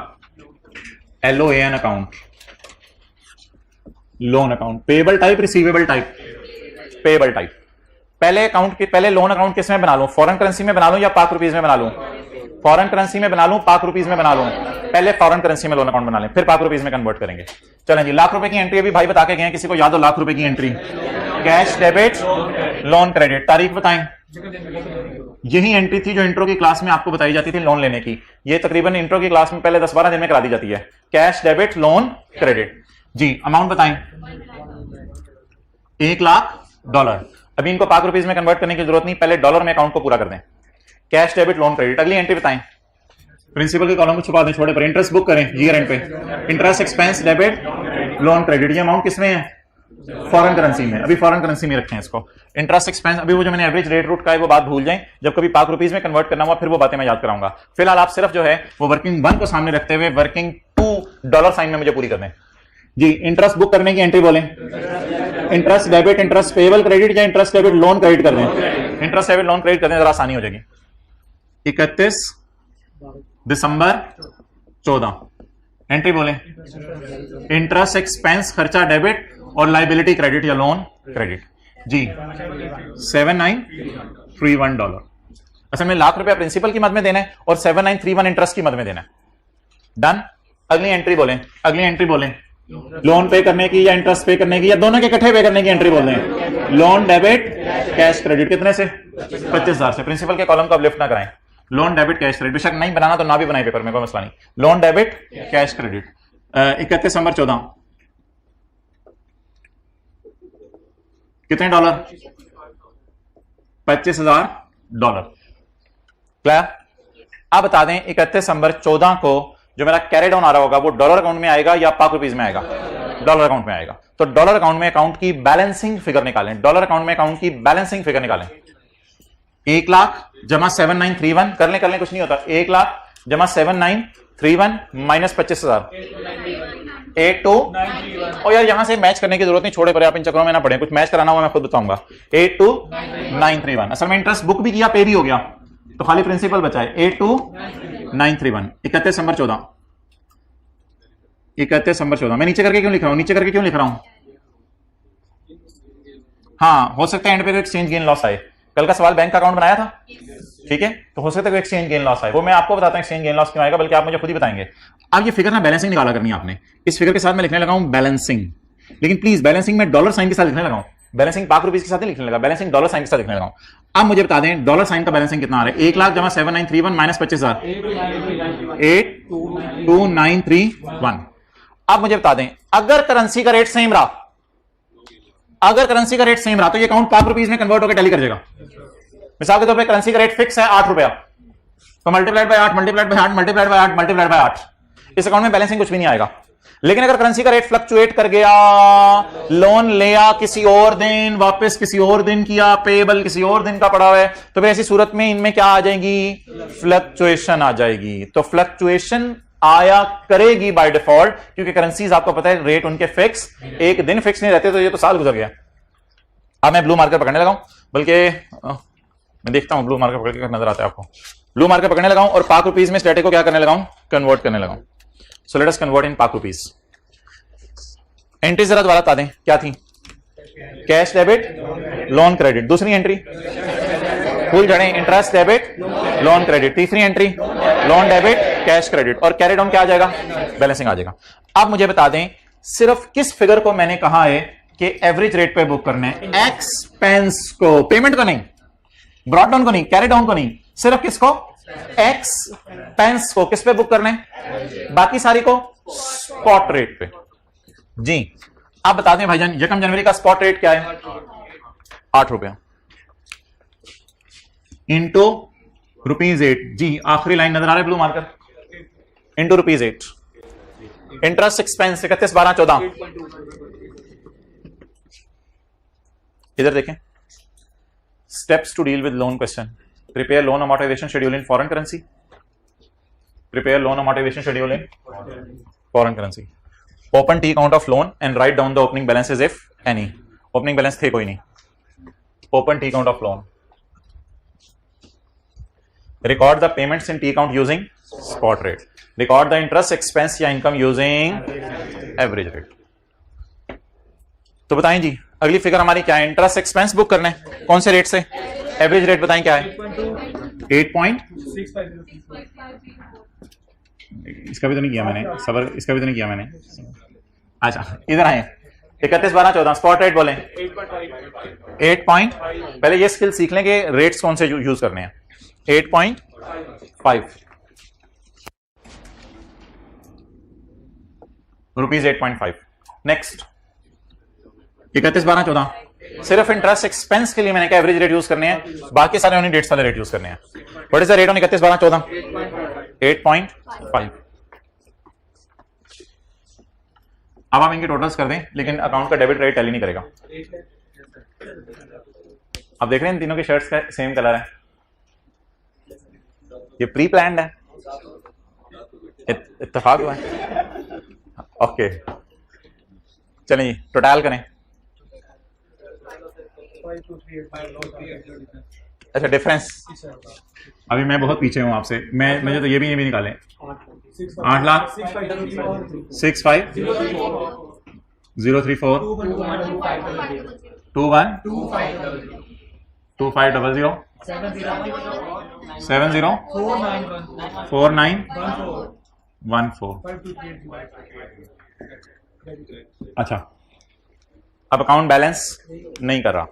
LOAN account, loan account. Payable type, receivable type, payable type. पहले अकाउंट के पहले लोन अकाउंट किस में बना लूं? फॉरेन करेंसी में बना लूं या पाक रुपीज में बना लूं? फॉरेन करेंसी में बना लूं, पाक रुपीज में बना लूं? पहले फॉरेन करेंसी में लोन अकाउंट बना लें, फिर पाक रुपीज में कन्वर्ट करेंगे। चलें जी, लाख रुपए की एंट्री अभी भाई बता के गए, किसी को याद हो लाख रुपए की entry? Cash debit loan credit. तारीख बताएं। यही एंट्री थी जो इंट्रो की क्लास में आपको बताई जाती थी लोन लेने की। ये तकरीबन इंट्रो की क्लास में पहले 10-12 दिन में करा दी जाती है। कैश डेबिट लोन क्रेडिट जी। अमाउंट बताएं। $1 लाख। अभी इनको पाक रुपीज में कन्वर्ट करने की जरूरत नहीं, पहले डॉलर में अकाउंट को पूरा कर दें। Cash debit loan credit. अगली एंट्री बताएं। प्रिंसिपल के कॉलम को छुपा दें, छोड़े पर इंटरेस्ट बुक करें ईयर एंड पे। Interest expense debit loan credit. ये अमाउंट किसमें है? फॉरेन करेंसी में। अभी फॉरेन करेंसी में रखें इसको। इंटरेस्ट एक्सपेंस, अभी वो जो मैंने एवरेज रेट रूट का है वो बात भूल जाएं, जब कभी पाक रुपीज में कन्वर्ट करना हुआ फिर वो बातें मैं याद कराऊंगा। फिलहाल आप सिर्फ जो है वो वर्किंग 1 को सामने रखते हुए वर्किंग 2 डॉलर साइन में मुझे पूरी कर दें जी। इंटरेस्ट बुक करने की एंट्री बोलें। Interest debit interest payable credit या इंटरेस्ट डेबिट लोन क्रेडिट कर दें। इंटरेस्ट डेबिट लोन क्रेडिट कर दें, जरा आसानी हो जाएगी। 31 दिसंबर 14 एंट्री बोलें। इंटरेस्ट एक्सपेंस खर्चा डेबिट और लाइबिलिटी क्रेडिट या लोन क्रेडिट जी। $7931। असल में ₹1,00,000 प्रिंसिपल की मद में देना है और 7931 इंटरेस्ट की मद में देना है। डन। अगली एंट्री बोलें। अगली एंट्री बोलें। लोन पे करने की या इंटरेस्ट पे करने की या दोनों के इकट्ठे पे करने की एंट्री बोल दें। Loan debit cash credit. कितने से? 25,000 से। प्रिंसिपल के कॉलम को अब लिफ्ट ना कराएं। Loan debit cash credit. बेशक नहीं बनाना तो ना भी बनाए पेपर में, कोई मसला नहीं। Loan debit cash credit. 31 December 14 कितने डॉलर? $25,000। क्लियर? अब बता दें 31 दिसंबर 14 को जो मेरा कैरी डाउन आ रहा होगा वो डॉलर अकाउंट में आएगा या पाक रुपीज में आएगा? डॉलर अकाउंट में आएगा। तो डॉलर अकाउंट में अकाउंट की बैलेंसिंग फिगर निकालें। डॉलर अकाउंट में अकाउंट की बैलेंसिंग फिगर निकालें। 1,00,000 जमा 7931 कर लें कुछ नहीं होता। 1,00,000 जमा 7931 माइनस 25,000 82। और यार यहां से मैच करने की जरूरत नहीं, छोड़े पर आप इन चक्रों में ना पड़े, कुछ मैच कराना हुआ मैं खुद बताऊंगा। 82,931। असल में इंटरेस्ट बुक भी किया, पे भी हो गया, तो खाली प्रिंसिपल बचा है। 82,931। 31 दिसंबर 14। 31 दिसंबर 14। मैं नीचे करके क्यों लिख रहा हूं? नीचे करके क्यों लिख रहा हूं? हाँ, हो सकता है एंड पे एक्सचेंज गेन लॉस आए। कल का सवाल बैंक का अकाउंट बनाया था, ठीक है, तो हो सकता है एक्सचेंज गेन लॉस आए, वो मैं आपको बताता हूं एक्सचेंज गेन लॉस क्यों आएगा, बल्कि आप मुझे खुद ही बताएंगे। अब ये फिगर ना बैलेंसिंग निकाला करनी है आपने। इस फिगर के साथ मैं लिखने लगा हूं बैलेंसिंग, लेकिन प्लीज बैलेंसिंग में डॉलर साइन के साथ लिखने लगा हूं। बैलेंसिंग पाक रुपीज के साथ नहीं लिखने लगा, बैलेंसिंग डॉलर साइन के साथ लिखने लगा हूं। अब मुझे बता दें डॉलर साइन का बैलेंसिंग कितना आ रहा है? 1,00,000 जमा 7931 माइनस 25,000 82,931। अब मुझे बता दें अगर करेंसी का रेट सेम रहा, अगर करेंसी का रेट सेम रहा तो ये अकाउंट पाक रुपीज में कन्वर्ट होकर टैली कर जाएगा। मिसाल के तौर पे करेंसी का रेट फिक्स है ₹8, तो multiplied by 8 multiplied by 8 multiplied by 8 multiplied by 8, इस अकाउंट में बैलेंसिंग कुछ भी नहीं आएगा। लेकिन अगर करेंसी का रेट फ्लक्चुएट कर गया, लोन लिया किसी और दिन, वापस किसी और दिन किया, पेएबल किसी और दिन का पड़ा हुआ है, तो फिर ऐसी सूरत में इनमें क्या आ जाएगी? फ्लक्चुएशन आ जाएगी। तो फ्लक्चुएशन आया करेगी बाय डिफॉल्ट, क्योंकि करेंसीज आपको पता है रेट उनके फिक्स, एक दिन फिक्स नहीं रहते, तो ये तो साल गुजर गया। अब मैं ब्लू मार्कर पकड़ने लगा हूं, बल्कि मैं देखता हूं ब्लू मार्कर पकड़ के नजर आता है आपको। ब्लू मार्कर पकड़ने लगा हूं और पाक रुपीज में स्टेटिक को क्या करने लगा हूं? कन्वर्ट करने लगा हूं। So let us convert in पाक रुपीज। एंट्री जरा दोबारा बता दें क्या थी? Cash debit loan credit. दूसरी एंट्री भूल जाए, इंटरेस्ट डेबिट लोन क्रेडिट। तीसरी entry loan debit cash credit, और कैरी डाउन क्या आ जाएगा? बैलेंसिंग आ जाएगा। अब मुझे बता दें सिर्फ किस फिगर को मैंने कहा है कि एवरेज रेट पे बुक करना है? एक्सपेंस को, पेमेंट को नहीं, ब्रॉड डाउन को नहीं, कैरी डाउन को नहीं, सिर्फ किसको? एक्सपेंस को। किस पे बुक करना है? बाकी सारी को स्पॉट रेट पे जी। आप बता दें भाईजान 1 जनवरी का स्पॉट रेट क्या है? ₹8 इंटू ₹8 जी। आखिरी लाइन नजर आ रहा है blue marker? Into ₹8। Interest expense 31/12/14। इधर देखें, steps to deal with loan question. Prepare loan amortisation schedule in foreign currency. Prepare loan amortisation schedule in foreign currency. Open T account of loan and write down the opening balances if any. Opening balance थे कोई नहीं। Open T account of loan. Record the payments in T account using spot rate. Record the interest expense या income using average rate. तो बताएं जी अगली figure हमारी क्या है? इंटरेस्ट एक्सपेंस बुक करना है, कौन से रेट से? एवरेज रेट बताएं क्या है? 8.65। इसका भी तो नहीं किया मैंने, सबर इसका भी तो नहीं किया मैंने। अच्छा इधर आए, 31/12/14 स्पॉट रेट बोलें 8 पॉइंट। पहले ये स्किल सीख लें कि रेट्स कौन से यूज करने हैं। 8.5 ₹8.5। नेक्स्ट 31/12/14 सिर्फ इंटरेस्ट एक्सपेंस के लिए मैंने कहा एवरेज रेट यूज करने हैं, बाकी सारे उन्हीं डेट्स वाले रेट यूज करने हैं। What is the rate on 31/12/14? 8.5। अब आप इनके टोटल्स कर दें, लेकिन अकाउंट का डेबिट रेट टैली नहीं करेगा। अब देख रहे हैं इन तीनों की शर्ट्स का सेम कलर है, ये प्री प्लान्ड है, इत्तेफाक हुआ है। ओके चलिए टोटल करें। अच्छा डिफरेंस, अभी मैं बहुत पीछे हूं आपसे, मुझे तो ये भी निकालें। 8 लाख 65,034 212500 704914। अच्छा अब अकाउंट बैलेंस नहीं कर रहा,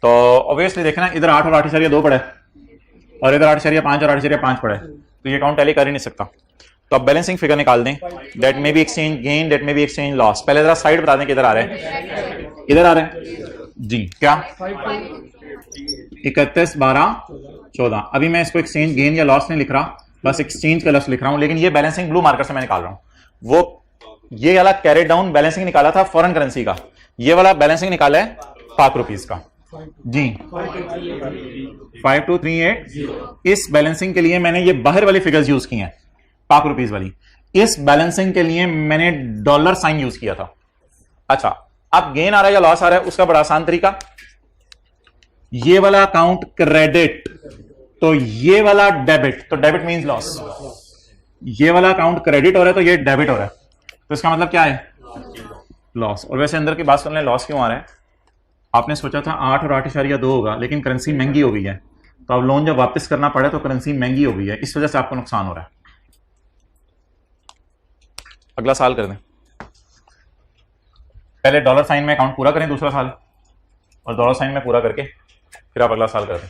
तो ऑब्वियसली देखना इधर 8 और 8.2 पड़े और इधर 8.5 और 8.5 पड़े, तो ये अकाउंट टैली कर ही नहीं सकता। तो अब बैलेंसिंग फिगर निकाल दें, that may be exchange gain, that may be exchange loss. पहले जरा साइड बता दें किधर आ रहे हैं, इधर आ रहे हैं जी। क्या 31/12/14। अभी मैं इसको एक्सचेंज गेन या लॉस नहीं लिख रहा, बस एक्सचेंज का लॉस लिख रहा हूं, लेकिन ये बैलेंसिंग ब्लू मार्कर से मैं निकाल रहा हूं। वो ये वाला कैरेट डाउन बैलेंसिंग निकाला था फॉरेन करेंसी का, ये वाला बैलेंसिंग निकाला है पाक रुपीज का जी 5238। इस बैलेंसिंग के लिए मैंने ये बाहर वाली फिगर्स यूज की हैं, पाक रुपीज वाली। इस बैलेंसिंग के लिए मैंने डॉलर साइन यूज किया था। अच्छा अब गेन आ रहा है या लॉस आ रहा है, उसका बड़ा आसान तरीका, ये वाला अकाउंट क्रेडिट तो ये वाला डेबिट, तो डेबिट मींस लॉस। ये वाला अकाउंट क्रेडिट हो रहा है तो ये डेबिट हो रहा है, तो इसका मतलब क्या है, लॉस। और वैसे अंदर की बात सुन लें, लॉस क्यों आ रहा है? आपने सोचा था 8 और 8.2 होगा, लेकिन करेंसी महंगी हो गई है, तो अब लोन जब वापस करना पड़े तो करेंसी महंगी हो गई है, इस वजह से आपको नुकसान हो रहा है। अगला साल कर दें, पहले डॉलर साइन में अकाउंट पूरा करें दूसरा साल, और डॉलर साइन में पूरा करके फिर आप अगला साल कर दें।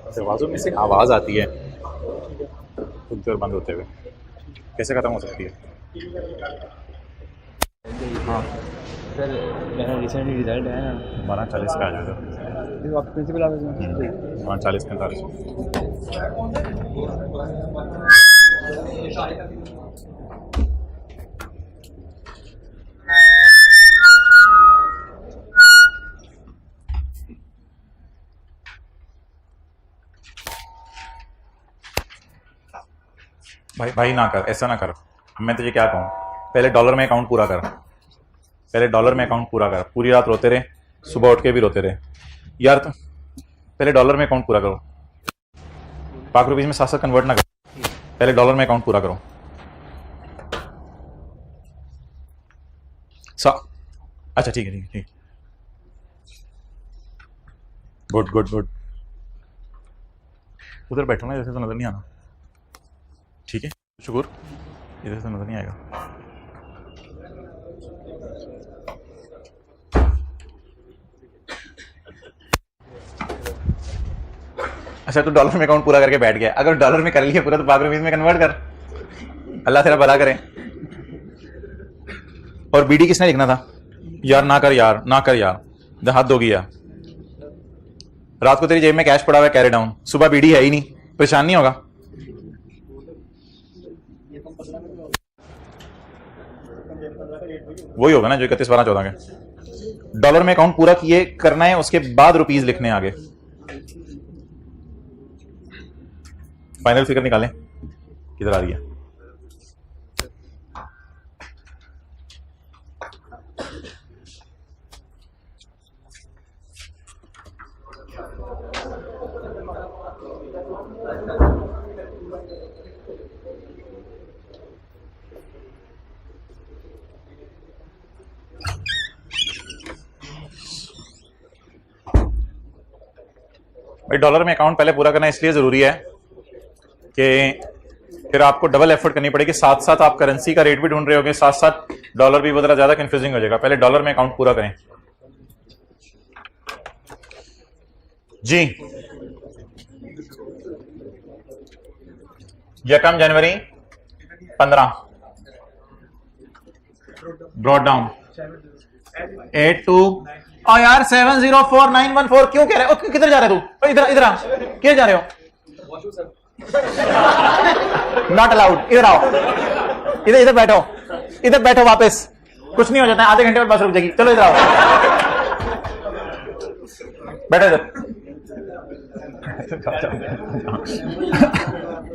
दरवाजों में से आवाज आती है कुछ देर बंद होते हुए, कैसे खत्म हो सकती है? हाँ सर मेरा रिसेंटली रिजल्ट है ना, 12:40 का आ जाएगा, आप प्रिंसिपल ऑफिस में 12:40-45। भाई ना कर, ऐसा ना कर। मैं तुझे क्या कहूँ, पहले डॉलर में अकाउंट पूरा कर, पहले डॉलर में अकाउंट पूरा कर। पूरी रात रोते रहे, सुबह उठ के भी रोते रहे यार। तो पहले डॉलर में अकाउंट पूरा करो, पाक रुपीज में साथ साथ कन्वर्ट ना करो, पहले डॉलर में अकाउंट पूरा करो। अच्छा ठीक है ठीक है, गुड गुड गुड। उधर बैठो ना, जैसे तो नजर नहीं आना, ठीक है शुक्र, इधर से नजर नहीं आएगा। अच्छा तू डॉलर में अकाउंट पूरा करके बैठ गया, अगर डॉलर में कर लिया पूरा तो पाक रुपीज में कन्वर्ट कर, अल्लाह तेरा भला करे। और बीडी किसने लिखना था? यार ना कर यार, ना कर यार, हद हो गया। रात को तेरी जेब में कैश पड़ा हुआ है, कैरी डाउन, सुबह बीडी है ही नहीं, परेशान नहीं होगा? वही होगा ना जो 31/12/14 के। डॉलर में अकाउंट पूरा किए करना है, उसके बाद रुपीज लिखने आगे। फाइनल फिगर निकालें, किधर आ रही है? भाई डॉलर में अकाउंट पहले पूरा करना इसलिए जरूरी है कि फिर आपको डबल एफर्ट करनी पड़ेगी, साथ साथ आप करेंसी का रेट भी ढूंढ रहे होगे, साथ साथ डॉलर भी बहुत ज्यादा कंफ्यूजिंग हो जाएगा। पहले डॉलर में अकाउंट पूरा करें जी। यकम जनवरी 15 ब्रॉड डाउन 82 और यार 704914 क्यों कह रहे हो? किधर जा रहे हो तू? इधर इधर आ, क्या जा रहे हो? नॉट अलाउड, इधर आओ, इधर इधर बैठो, इधर बैठो, वापस कुछ नहीं हो जाता है, आधे घंटे बाद बस रुक जाएगी। चलो इधर आओ, बैठो इधर।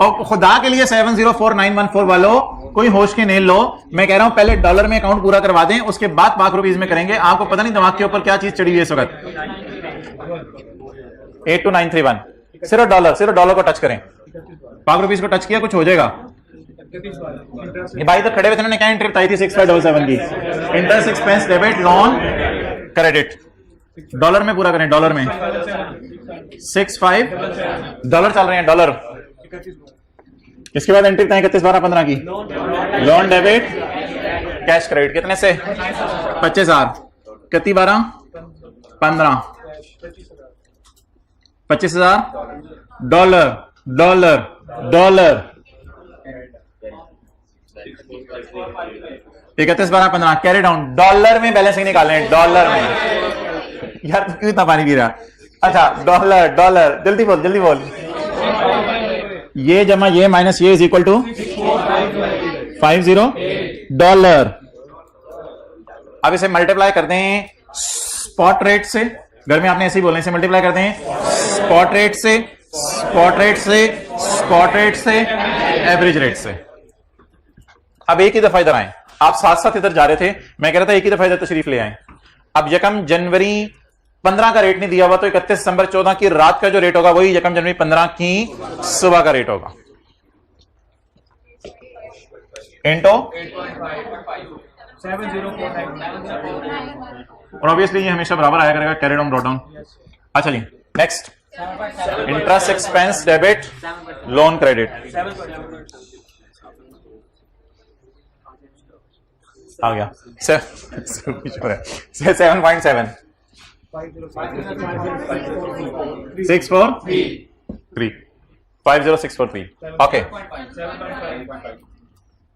और खुदा के लिए 704914 वालों कोई होश के नहीं लो, मैं कह रहा हूं पहले डॉलर में अकाउंट पूरा करवा दें, उसके बाद पाक रुपीज में करेंगे। आपको पता नहीं दिमाग के ऊपर क्या चीज चढ़ी हुई है इस वक्त। 82931 सिर्फ डॉलर को टच करें, पाक रुपीज को टच किया कुछ हो जाएगा। ये भाई इधर खड़े हुए थे, उन्होंने क्या एंट्री बताई थी 6577 की। Interest expense debit loan credit dollar में पूरा करें, डॉलर में 65 डॉलर चल रहे हैं डॉलर। इसके बाद एंट्री बताएं 31/12/15 की लोन डेबिट कैश क्रेडिट कितने से 25,000 31/12/15 25,000 dollar dollar dollar 31/12/15 carry down dollar में बैलेंसिंग निकालें, डॉलर में। यार क्यों इतना पानी पी रहा? अच्छा डॉलर डॉलर जल्दी बोल जल्दी बोल। ये जमा ये माइनस ये इज इक्वल टू 50 डॉलर। अब इसे मल्टीप्लाई करते हैं स्पॉट रेट से, घर में आपने ऐसे ही बोलना, इसे मल्टीप्लाई करते हैं स्पॉट रेट से, स्पॉट रेट से, स्पॉट रेट से, एवरेज रेट से। अब एक ही दफा इधर आए, आप साथ साथ इधर जा रहे थे, मैं कह रहा था एक ही दफा इधर तशरीफ ले आए। अब यकम जनवरी 15 का रेट नहीं दिया हुआ, तो 31 दिसंबर 14 की रात का जो रेट होगा वही यकम जनवरी 15 की सुबह का रेट होगा। इंटो और ऑब्वियसली ये हमेशा बराबर आया करेगा, कैरी डाउन ब्रॉट डाउन। अच्छा जी next, interest expense debit loan credit आ गया 7.7 643 50643 ओके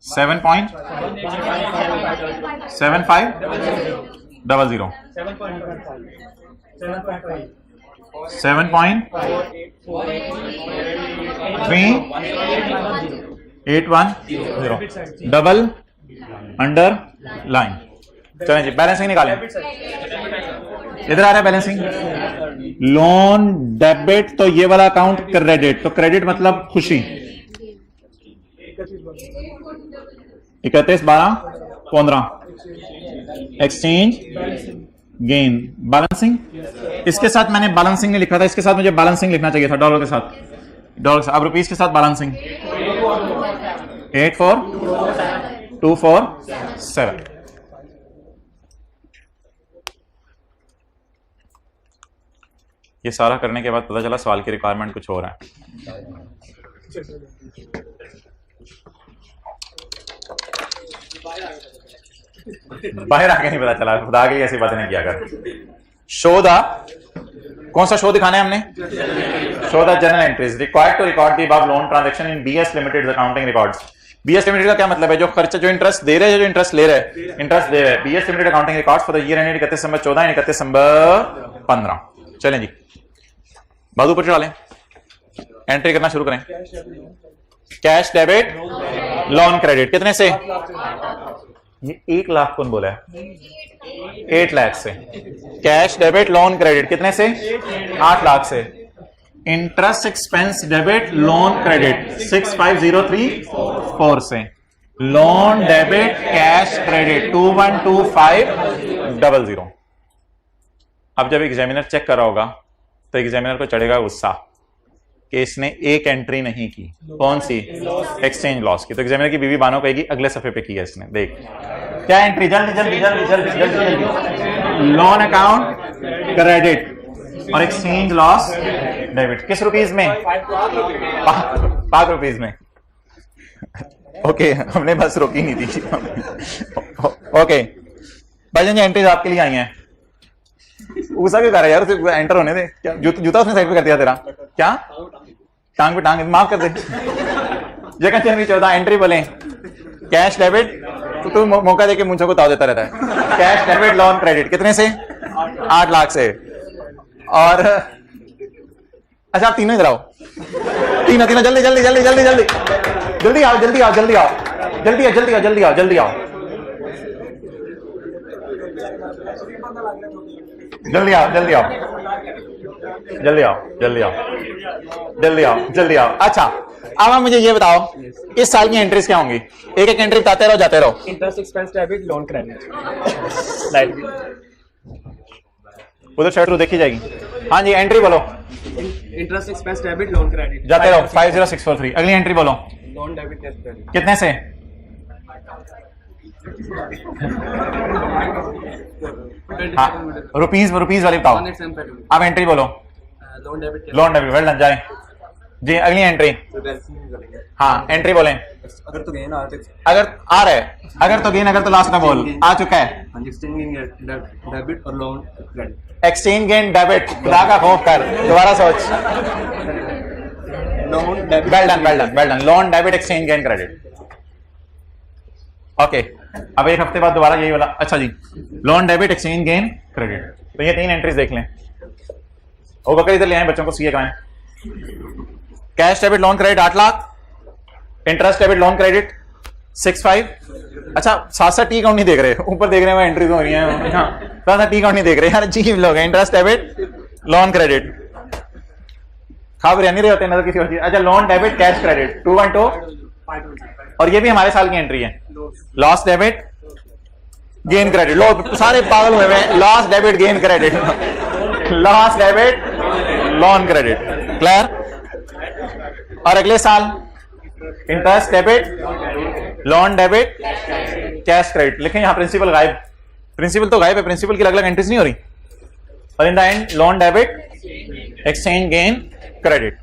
7.7500 7.3810 डबल अंडर लाइन। चलें जी बैलेंसिंग निकालें, इधर आ रहा है बैलेंसिंग लोन डेबिट, तो ये वाला अकाउंट क्रेडिट, तो क्रेडिट मतलब खुशी 31/12/15 एक्सचेंज गेन बैलेंसिंग। इसके साथ मैंने बैलेंसिंग नहीं लिखा था, इसके साथ मुझे बैलेंसिंग लिखना चाहिए था डॉलर के साथ, डॉलर से। अब रुपीस के साथ बैलेंसिंग 84247। ये सारा करने के बाद पता चला सवाल की रिक्वायरमेंट कुछ और है। बाहर आके नहीं पता चला, खुदा के लिए ऐसी बातें नहीं किया कर। शो द, कौन सा शो दिखाना है हमने? Show the journal entries required to record the above loan transaction in BS limited accounting records. BS limited का क्या मतलब है? जो खर्चा, जो इंटरेस्ट दे रहे हैं, जो इंटरेस्ट ले रहे हैं, इंटरेस्ट दे रहे हैं। BS limited accounting records for the year ended 31 December 14 and 31 December 15। चलें जी बाजू पर चढ़ा लें, एंट्री करना शुरू करें। कैश डेबिट लोन क्रेडिट कितने से? ये 1 लाख कौन बोला है? 8 लाख से। कैश डेबिट लोन क्रेडिट कितने से? 8 लाख से। Interest expense debit loan credit 65034 से। Loan debit cash credit 212500। अब जब एग्जामिनर चेक कर रहा होगा तो एग्जामिनर को चढ़ेगा गुस्सा कि इसने एक एंट्री नहीं की। कौन सी? एक्सचेंज लॉस की। तो एग्जामिनर की बीवी बानो कहेगी अगले सफे पे किया इसने, देख क्या एंट्री, जल्दी जल्दी जल्दी जल्दी जल्दी जल्दी। लोन अकाउंट क्रेडिट और एक्सचेंज लॉस डेबिट किस रुपीज में? ₹5 में। ओके, हमने बस रोकी नहीं थी। ओके भाईजान, जी एंट्रीज आपके लिए आई हैं। ऊसा क्यों कर रहा है यार, उसे एंटर होने दे। क्या जूता उसने साइड पे कर दिया तेरा? क्या टांग पे टांग, माफ कर दे। जगह 14 एंट्री बोले कैश डेबिट, तो तू मौका देके मुझे को ताव देता रहता है। कैश डेबिट लोन क्रेडिट कितने से? 8 लाख से। और अच्छा, आप तीनों इधर आओ, तीनों जल्दी जल्दी जल्दी जल्दी जल्दी जल्दी आओ, जल्दी आओ, जल्दी आओ, जल्दी आओ, जल्दी आओ, जल्दी आओ, जल्दी आओ, जल्दी आओ, जल्दी आओ, जल्दी आओ, जल्दी आओ, जल्दी आओ, जल्दी आओ। अच्छा, अब आप मुझे ये बताओ इस साल की एंट्रीज क्या होंगी? एक एक एंट्री बताते रहो, जाते रहो। Interest expense debit loan credit light उधर शर्ट रू देखी जाएगी। हाँ जी, एंट्री बोलो। Interest expense debit loan credit जाते रहो। 50643। अगली एंट्री बोलो। लोन डेबिट कैश क्रेडिट कितने से? हाँ, रुपीज वाली बताओ। अब एंट्री बोलो। Loan debit loan debit, well done, जाए जी। अगली एंट्री। हाँ, एंट्री बोले। अगर तो गेन अगर आ रहा है, अगर तो गेन, अगर तो लास्ट में बोल आ चुका है। एक्सचेंज डेबिट और loan credit exchange gain debit, खुदा का खौफ कर, दोबारा सोच। Loan debit well done, well done, well done. Loan debit exchange gain credit. Okay, अब एक हफ्ते बाद दोबारा यही वाला। अच्छा जी, loan debit exchange gain credit. तो ये 3 एंट्रीज देख लें। ओ बकर इधर ले आए, बच्चों को सीए कराएं। Cash debit loan credit 8 lakh, interest debit loan credit 65। अच्छा, साथ साथ टी काउंट नहीं देख रहे, ऊपर देख रहे हैं एंट्रीज हो रही हैं। हाँ, साथ साथ टी काउंट नहीं देख रहे यार, अजीब लोग हैं। इंटरेस्ट डेबिट लोन क्रेडिट खाब नहीं रहे होते नजर किसी और चीज। अच्छा, लोन डेबिट कैश क्रेडिट 212, और ये भी हमारे साल की एंट्री है। लॉस डेबिट गेन क्रेडिट, लोग सारे पागल हुए हैं। Loss debit gain credit, loss debit loan credit, clear. और अगले साल interest debit loan debit cash credit. लिखें यहां प्रिंसिपल गायब, प्रिंसिपल तो गायब है, प्रिंसिपल की अलग अलग एंट्रीज नहीं हो रही। और in the end loan debit exchange gain credit.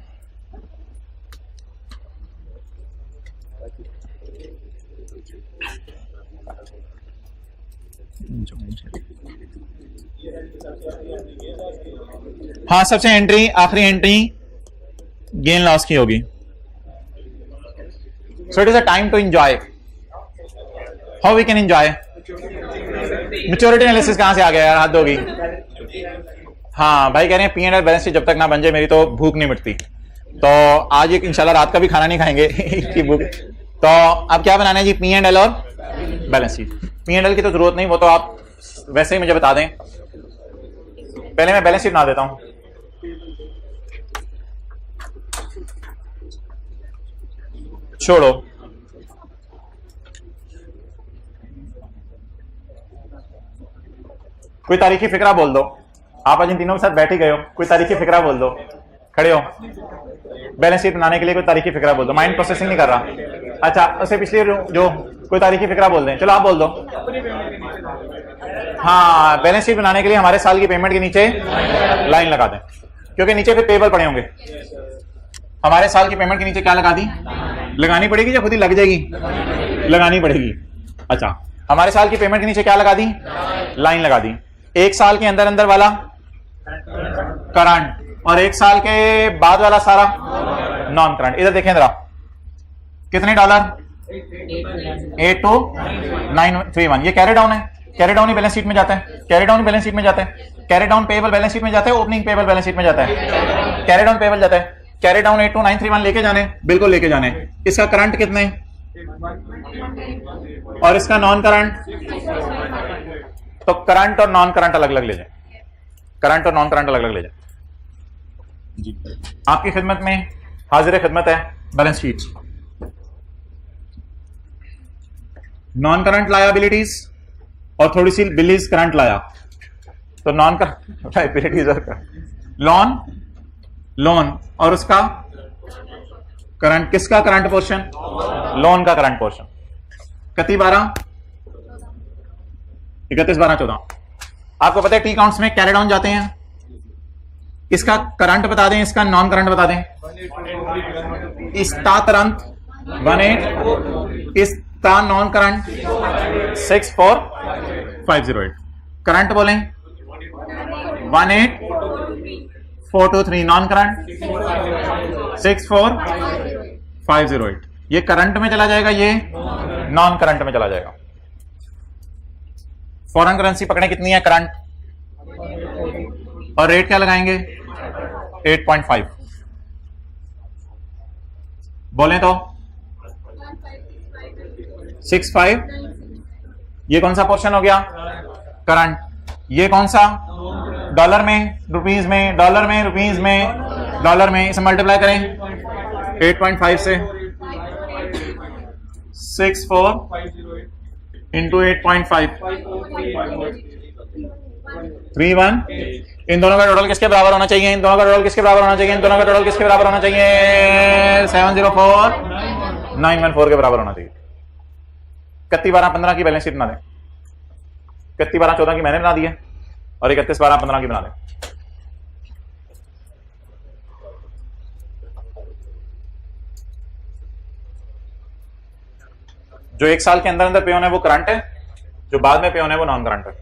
हाँ, सबसे एंट्री, आखिरी एंट्री गेन लॉस की होगी। So it is a time to enjoy. How we can enjoy? Maturity analysis कहां से आ गया यार, हद होगी। हाँ भाई, कह रहे हैं P&L बैलेंस शीट जब तक ना बन जाए मेरी तो भूख नहीं मिटती। तो आज एक इंशाल्लाह रात का भी खाना नहीं खाएंगे की भूख। तो अब क्या बनाना है जी? P&L और बैलेंस शीट। P&L की तो जरूरत नहीं, वो तो आप वैसे ही मुझे बता दें। पहले मैं बैलेंस शीट बना देता हूं। छोड़ो, कोई तारीखी फिक्रा बोल दो। आप आज इन तीनों के साथ बैठ ही गए हो, कोई तारीखी फिक्रा बोल दो। खड़े हो, बैलेंस शीट बनाने के लिए कोई तारीखी फिक्रा बोल दो। माइंड प्रोसेसिंग नहीं कर रहा। अच्छा, उससे पिछले जो कोई तारीखी फिक्रा बोल दें। चलो आप बोल दो। हाँ, बैलेंस शीट बनाने के लिए हमारे साल की पेमेंट के नीचे लाइन लगा दें, क्योंकि नीचे फिर पेबल पड़े होंगे। हमारे साल की पेमेंट के नीचे क्या लगा दी? लगानी पड़ेगी या खुद ही लग जाएगी? लगानी पड़ेगी। अच्छा, हमारे साल की पेमेंट के नीचे क्या लगा दी? लाइन लगा दी। एक साल के अंदर अंदर वाला करंट, और एक साल के बाद वाला सारा नॉन करंट। इधर देखें जरा, कितने डॉलर? 82,931। ये कैरी डाउन है, कैरी डाउन ही बैलेंस शीट में जाता है, कैरी डाउन बैलेंस शीट में जाता है, carry down payable balance sheet में जाता है, ओपनिंग पेबल बैलेंस शीट में जाता है, कैरी डाउन पेबल जाता है। कैरी डाउन 82,931 लेके जाने, बिल्कुल लेके जाने। इसका करंट कितने और इसका नॉन करंट? तो करंट और नॉन करंट अलग अलग ले जाए, करंट और नॉन करंट अलग अलग ले जाए जी। आपकी खिदमत में हाजिर खिदमत है balance sheet. Non current liabilities और थोड़ी सी बिलीज करंट लाया, तो नॉन करंट लायबिलिटीज और लोन और उसका करंट। किसका करंट पोर्शन? लोन का करंट पोर्शन। 31/12, 31/12/14। आपको पता है टी काउंट्स में कैरी डाउन जाते हैं, इसका करंट बता दें, इसका नॉन करंट बता दें। इसका करंट 18, इसका नॉन करंट 64508। करंट बोलें 18423, नॉन करंट 64508। ये करंट में चला जाएगा, ये नॉन करंट में चला जाएगा। फॉरेन करेंसी पकड़े कितनी है करंट, और रेट क्या लगाएंगे 8.5। बोलें तो 65। ये कौन सा पोर्शन हो गया करंट, ये कौन सा डॉलर में रुपीज में, डॉलर में रुपीज में, डॉलर में, इसे मल्टीप्लाई करें 8.5 से 64 इंटू 8.5 31। इन दोनों का टोटल किसके बराबर होना चाहिए, इन दोनों का टोटल किसके बराबर होना चाहिए, इन दोनों का टोटल किसके बराबर होना चाहिए 704914 के बराबर होना चाहिए। 31/12/15 की बैलेंस शीट बना दें, 31/12/14 की मैंने बना दी है, और 31/12/15 की बना दें। जो एक साल के अंदर अंदर पे होना है वो करंट है, जो बाद में पे होना है वो नॉन करंट है।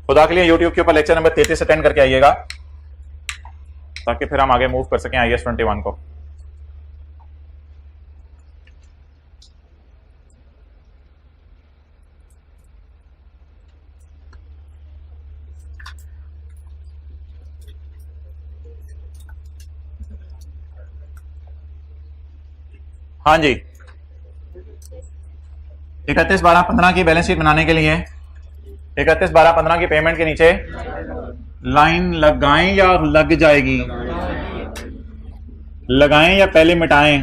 खुदा के लिए यूट्यूब के ऊपर लेक्चर नंबर 33 अटेंड करके आइएगा, ताकि फिर हम आगे मूव कर सकें IAS 21 को। हाँ जी, 31/12/15 की बैलेंस शीट बनाने के लिए 31/12/15 की पेमेंट के नीचे लाइन लगाएं या लग जाएगी, लगाएं या पहले मिटाएं,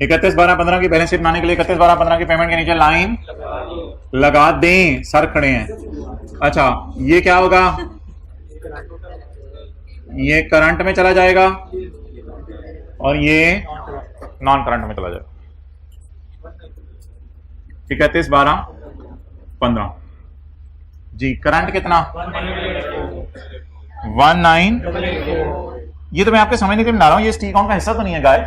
इकतीस 12/15 की बैलेंस शीट बनाने के लिए 31/12/15 की पेमेंट के नीचे लाइन लगा दें। सर खड़े हैं। अच्छा, ये क्या होगा, ये करंट में चला जाएगा और ये नॉन करंट में चला जाएगा। 31/12/15 जी। करंट कितना 19। ये तो मैं आपके समझने के लिए बना रहा हूं, ये स्टीक ऑन का हिस्सा तो नहीं है गाय,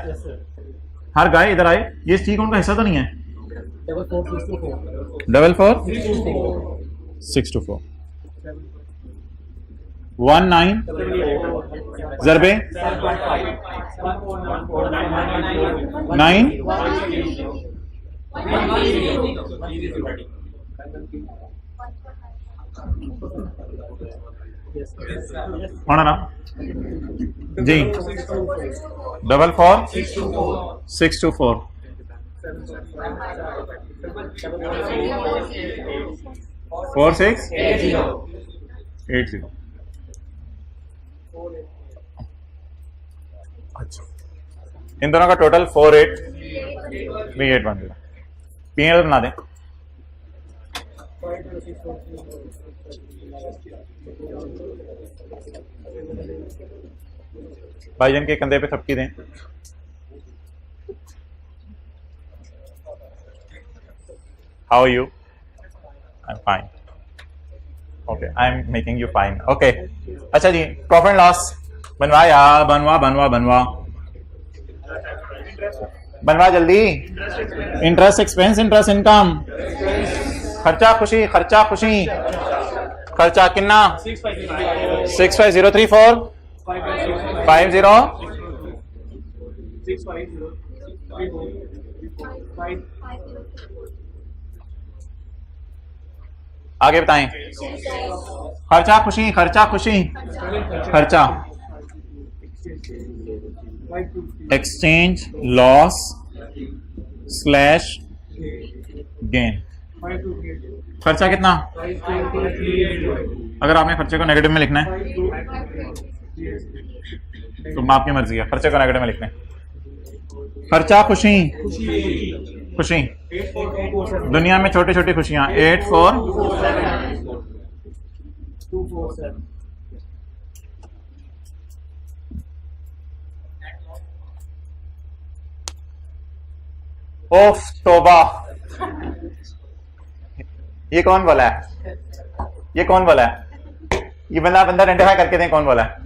हर गाय इधर आए, ये स्टीक ऑन का हिस्सा तो नहीं है। 444624 19 जरबे 9 होना ना जी। 444624 4680। अच्छा, इन दोनों का टोटल 483810। पीएनएल बना दें। भाईजान के कंधे पे थपकी दें। How are you? I'm fine. Okay, I'm making you fine. Okay. अच्छा जी, प्रॉफिट एंड लॉस बनवाया, बनवा जल्दी। इंटरेस्ट एक्सपेंस, इंटरेस्ट इनकम, खर्चा खुशी, खर्चा खुशी, खर्चा कितना 65034 50 आगे बताएं। खर्चा खुशी, खर्चा खुशी, खर्चा एक्सचेंज लॉस स्लैश गेन। खर्चा कितना, अगर आपने खर्चे को नेगेटिव में लिखना है तो आपकी मर्जी है, खर्चे को नेगेटिव में लिखना है। खर्चा खुशी, खुशी दुनिया में छोटी छोटी खुशियां 8447। ओफ तौबा, ये कौन बोला है? ये कौन बोला है? ये बंदा आइडेंटिफाई करके दें कौन बोला है।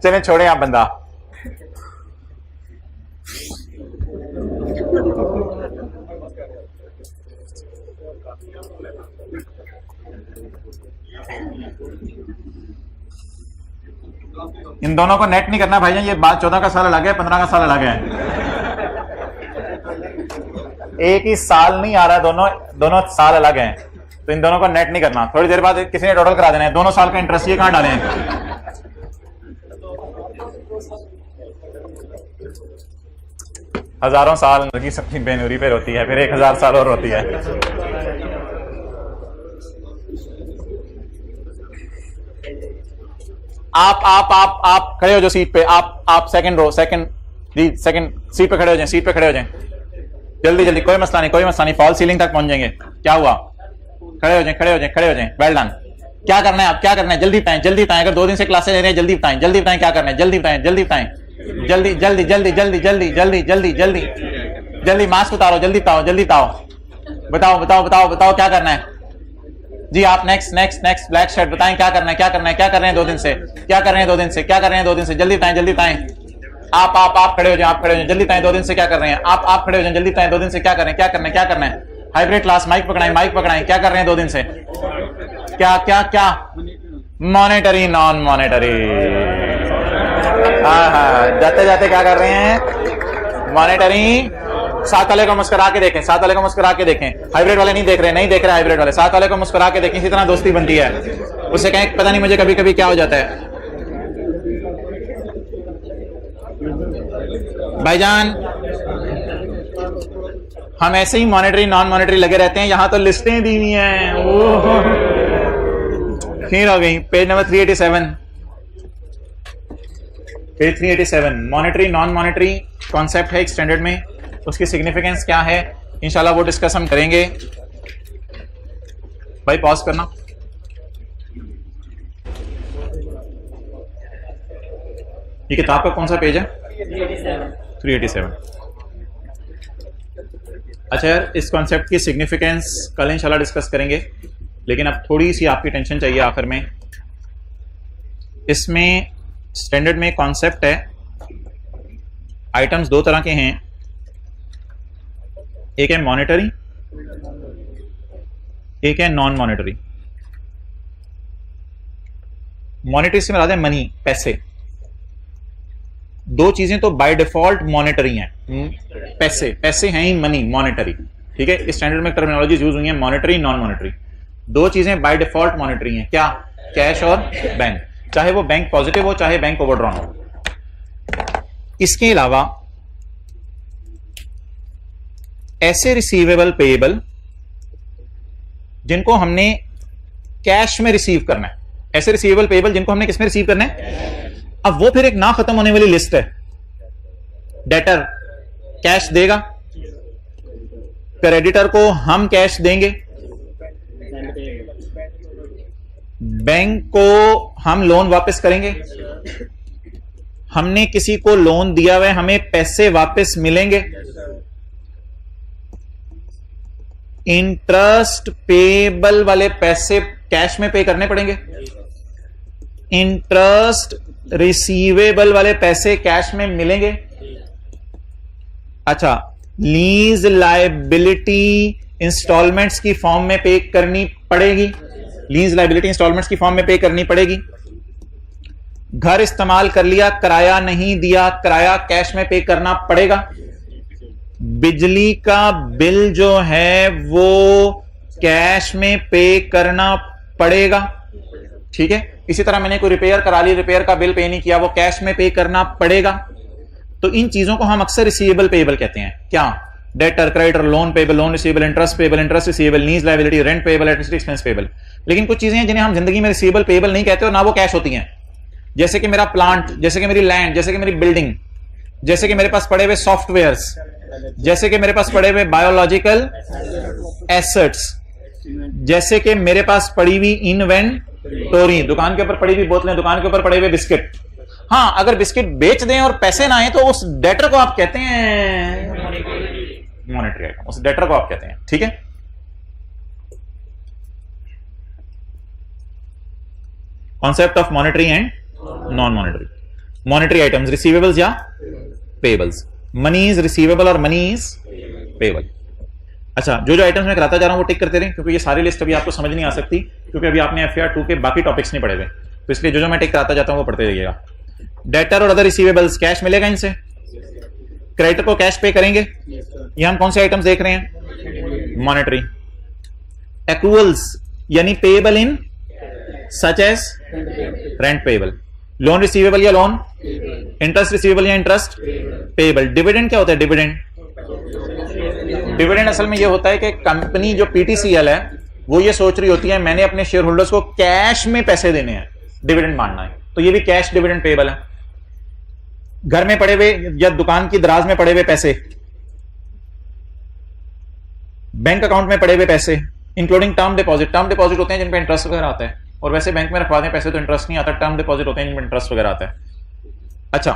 चलें छोड़ें आप बंदा। इन दोनों को नेट नहीं करना भाईजान, ये बात 14 का साल अलग है, 15 का साल अलग है। एक ही साल नहीं आ रहा, दोनों साल अलग हैं, तो इन दोनों को नेट नहीं करना। थोड़ी देर बाद किसी ने टोटल करा देना है। दोनों साल का इंटरेस्ट ये कहां डाले हैं? हजारों साल की सबकी बेनूरी पे होती है, फिर 1000 साल और होती है। आप खड़े हो जो सीट पे, आप सेकंड रो, सेकंड सीट पे खड़े हो जाएं, सीट पे खड़े हो जाएं जल्दी जल्दी, कोई मसला नहीं, फॉल सीलिंग तक पहुंच जाएंगे। क्या हुआ? खड़े हो जाएं, वेल डन। क्या करना है आप, क्या करना है? जल्दी बताएं। अगर 2 दिन से क्लासेस ले रहे हैं, जल्दी बताएं क्या करना है, जल्दी बताएं, जल्दी मास्क उतारो, जल्दी बताओ क्या करना है जी। आप नेक्स्ट ब्लैक शर्ट बताएं क्या करना है, क्या कर रहे हैं 2 दिन से, क्या कर रहे हैं 2 दिन से, जल्दी बताएं। आप खड़े हो जाएं, जल्दी बताएं 2 दिन से क्या कर रहे हैं। आप खड़े हो जाएं, जल्दी बताएं 2 दिन से क्या करना है। हाइब्रिड क्लास, माइक पकड़ाएं, क्या कर रहे हैं 2 दिन से? क्या मॉनेटरी, नॉन मॉनेटरी। हाँ, जाते क्या कर रहे हैं? मॉनेटरी। साथ वाले को मुस्कुरा के देखें, हाइब्रिड वाले नहीं देख रहे हाइब्रिड वाले, साथ वाले को मुस्कुरा के देखें। इसी तरह दोस्ती बनती है। उससे कहें पता नहीं मुझे कभी कभी क्या हो जाता है। भाईजान हम ऐसे ही मॉनेटरी नॉन मॉनेटरी लगे रहते हैं। यहां तो लिस्टें दी हुई हैं। फिर हो गई page number 387। Page 387 monetary non monetary concept है एक स्टैंडर्ड में, उसकी सिग्निफिकेंस क्या है इंशाल्लाह वो डिस्कस हम करेंगे। भाई पॉज करना। ये किताब का कौन सा पेज है? 387। अच्छा यार, इस कॉन्सेप्ट की सिग्निफिकेंस कल इंशाल्लाह डिस्कस करेंगे, लेकिन अब थोड़ी सी आपकी टेंशन चाहिए आखिर में। इसमें स्टैंडर्ड में कॉन्सेप्ट है, आइटम्स 2 तरह के हैं, एक है मॉनेटरी, एक है नॉन मॉनेटरी। मॉनेटरी से मुराद है मनी, पैसे। 2 चीजें तो बाय डिफॉल्ट मॉनेटरी हैं, पैसे हैं ही मनी, मॉनेटरी। ठीक है, इस स्टैंडर्ड में टर्मिनोलॉजी यूज हुई है मॉनेटरी नॉन मॉनेटरी। 2 चीजें बाय डिफॉल्ट मॉनेटरी हैं, क्या? कैश और बैंक, चाहे वो बैंक पॉजिटिव हो चाहे बैंक ओवरड्रॉन हो। इसके अलावा ऐसे रिसीवेबल पेएबल जिनको हमने कैश में रिसीव करना है, ऐसे रिसीवेबल पेएबल जिनको हमने किस में रिसीव करना है। अब वो फिर एक ना खत्म होने वाली लिस्ट है। डेटर कैश देगा, क्रेडिटर को हम कैश देंगे, बैंक को हम लोन वापस करेंगे, हमने किसी को लोन दिया हुआ है हमें पैसे वापस मिलेंगे, इंटरेस्ट पेएबल वाले पैसे कैश में पे करने पड़ेंगे, इंटरेस्ट रिसीवेबल वाले पैसे कैश में मिलेंगे। अच्छा, लीज लायबिलिटी इंस्टॉलमेंट्स की फॉर्म में पे करनी पड़ेगी, लीज लायबिलिटी इंस्टॉलमेंट्स की फॉर्म में पे करनी पड़ेगी। घर इस्तेमाल कर लिया, किराया नहीं दिया, किराया कैश में पे करना पड़ेगा। बिजली का बिल जो है वो कैश में पे करना पड़ेगा। ठीक है, इसी तरह मैंने कोई रिपेयर करा ली, रिपेयर का बिल पे नहीं किया, वो कैश में पे करना पड़ेगा। तो इन चीजों को हम अक्सर रिसीवेबल पेएबल कहते हैं। क्या? Debtor, creditor, loan payable, loan receivable, interest payable, interest receivable, lease liability, rent payable, electricity expense payable. लेकिन कुछ चीजें हैं जिन्हें हम जिंदगी में रिसीवेबल पेएबल नहीं कहते और ना वो कैश होती हैं। जैसे कि मेरा प्लांट, जैसे कि मेरी लैंड, जैसे कि मेरी बिल्डिंग, जैसे कि मेरे पास पड़े हुए सॉफ्टवेयर्स, जैसे कि मेरे पास पड़े हुए बायोलॉजिकल एसेट्स, जैसे कि मेरे पास पड़ी हुई इन्वेंटरी, दुकान के ऊपर पड़ी हुई बोतलें, दुकान के ऊपर पड़े हुए बिस्किट। हाँ, अगर बिस्किट बेच दें और पैसे ना आए तो उस डेटर को आप कहते हैं मॉनेटरी आइटम, उस डेटर को आप कहते हैं। ठीक है, concept of monetary and non monetary. Monetary items receivables या पेबल्स, मनी इज रिसीवेबल और मनी इज पेबल। अच्छा, जो जो आइटम्स मैं कराता जा रहा हूं वो टिक करते रहें, क्योंकि ये सारी लिस्ट अभी आपको समझ नहीं आ सकती, क्योंकि अभी आपने FAR 2 के बाकी टॉपिक्स नहीं पढ़े हुए, तो इसलिए जो जो मैं टिक कराता जाता हूं वो पढ़ते रहिएगा। डेटर और अदर रिसीवेबल्स, कैश मिलेगा इनसे, क्रेडिटर को कैश पे करेंगे। ये हम कौन से आइटम्स देख रहे हैं? मॉनेटरी। एक्रूअल्स यानी payable in such as rent payable, loan receivable या लोन, इंटरेस्ट रिसीवेबल या इंटरेस्ट पेएबल। डिविडेंड क्या होता है? डिविडेंड असल में ये होता है कि कंपनी जो PTCL है वो ये सोच रही होती है मैंने अपने शेयर होल्डर्स को कैश में पैसे देने हैं, डिविडेंड मांगना है, तो ये भी कैश डिविडेंड पेएबल है। घर में पड़े हुए या दुकान की दराज में पड़े हुए पैसे, बैंक अकाउंट में पड़े हुए पैसे, including term deposit. Term deposit होते हैं जिन पे इंटरेस्ट वगैरह आता है, और वैसे बैंक में रखवा दें पैसे तो इंटरेस्ट नहीं आता। टर्म डिपॉजिट होते हैं जिनमें इंटरेस्ट वगैरह आता है। अच्छा,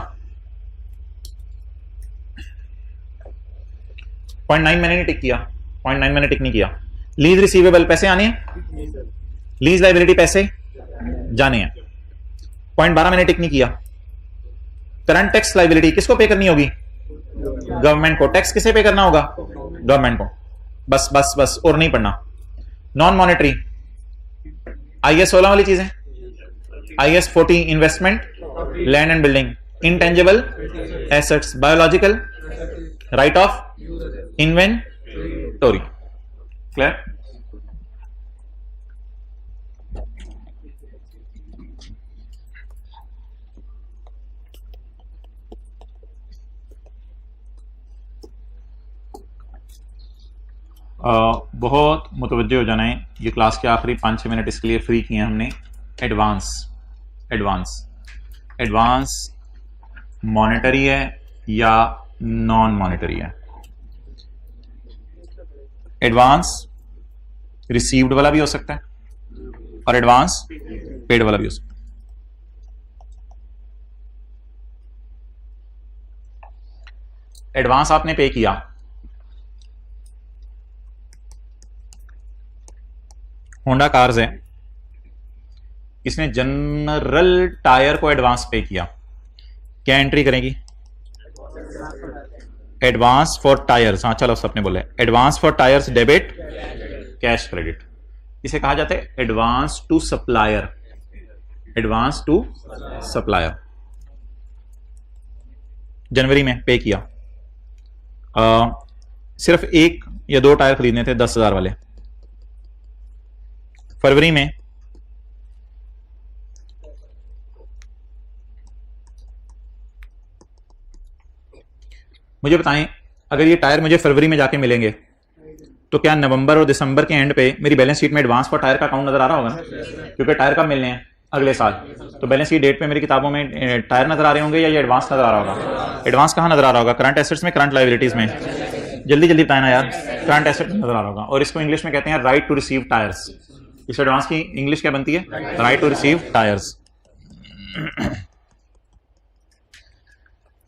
पॉइंट 9 मैंने नहीं टिक किया, पॉइंट 9 मैंने टिक नहीं किया। लीज रिसीवेबल, पैसे आने हैं, लीज लाइबिलिटी, पैसे जाने हैं। पॉइंट 12 मैंने टिक नहीं किया। करंट टैक्स लाइबिलिटी किसको पे करनी होगी? गवर्नमेंट को। टैक्स किसे पे करना होगा? गवर्नमेंट को। बस बस बस, और नहीं पढ़ना। नॉन मॉनेटरी, IAS 16 वाली चीजें, IAS 40 investment, land and building, intangible assets, biological, right of inventory. Clear? बहुत मुतवज्जो हो जाना है। ये क्लास के आखिरी 5-6 मिनट इसके लिए फ्री किए हैं हमने। एडवांस मॉनेटरी है या नॉन मॉनेटरी है? एडवांस रिसीव्ड वाला भी हो सकता है और एडवांस पेड वाला भी हो सकता है। एडवांस आपने पे किया, होंडा कार्स है, इसने जनरल टायर को एडवांस पे किया, क्या एंट्री करेगी? Advance for tyres. हाँ चलो, सबने बोला advance for tyres debit, cash credit. इसे कहा जाता है advance to supplier. Advance to supplier जनवरी में पे किया, सिर्फ 1 या 2 टायर खरीदने थे 10,000 वाले। फरवरी में मुझे बताएं, अगर ये टायर मुझे फरवरी में जाके मिलेंगे तो क्या नवंबर और दिसंबर के एंड पे मेरी बैलेंस शीट में एडवांस फॉर टायर का अकाउंट नजर आ रहा होगा? क्योंकि टायर कब मिलने हैं? अगले साल। तो बैलेंस शीट डेट पे मेरी किताबों में टायर नजर आ रहे होंगे या ये एडवांस नजर आ रहा होगा? एडवांस कहां नजर आ रहा होगा? करंट एसेट्स में, करंट लायबिलिटीज में? जल्दी जल्दी बताएं ना यार। करंट एसेट नजर आ रहा होगा, और इसको इंग्लिश में कहते हैं राइट टू रिसीव टायर्स। इस एडवांस की इंग्लिश क्या बनती है? Right to receive tyres.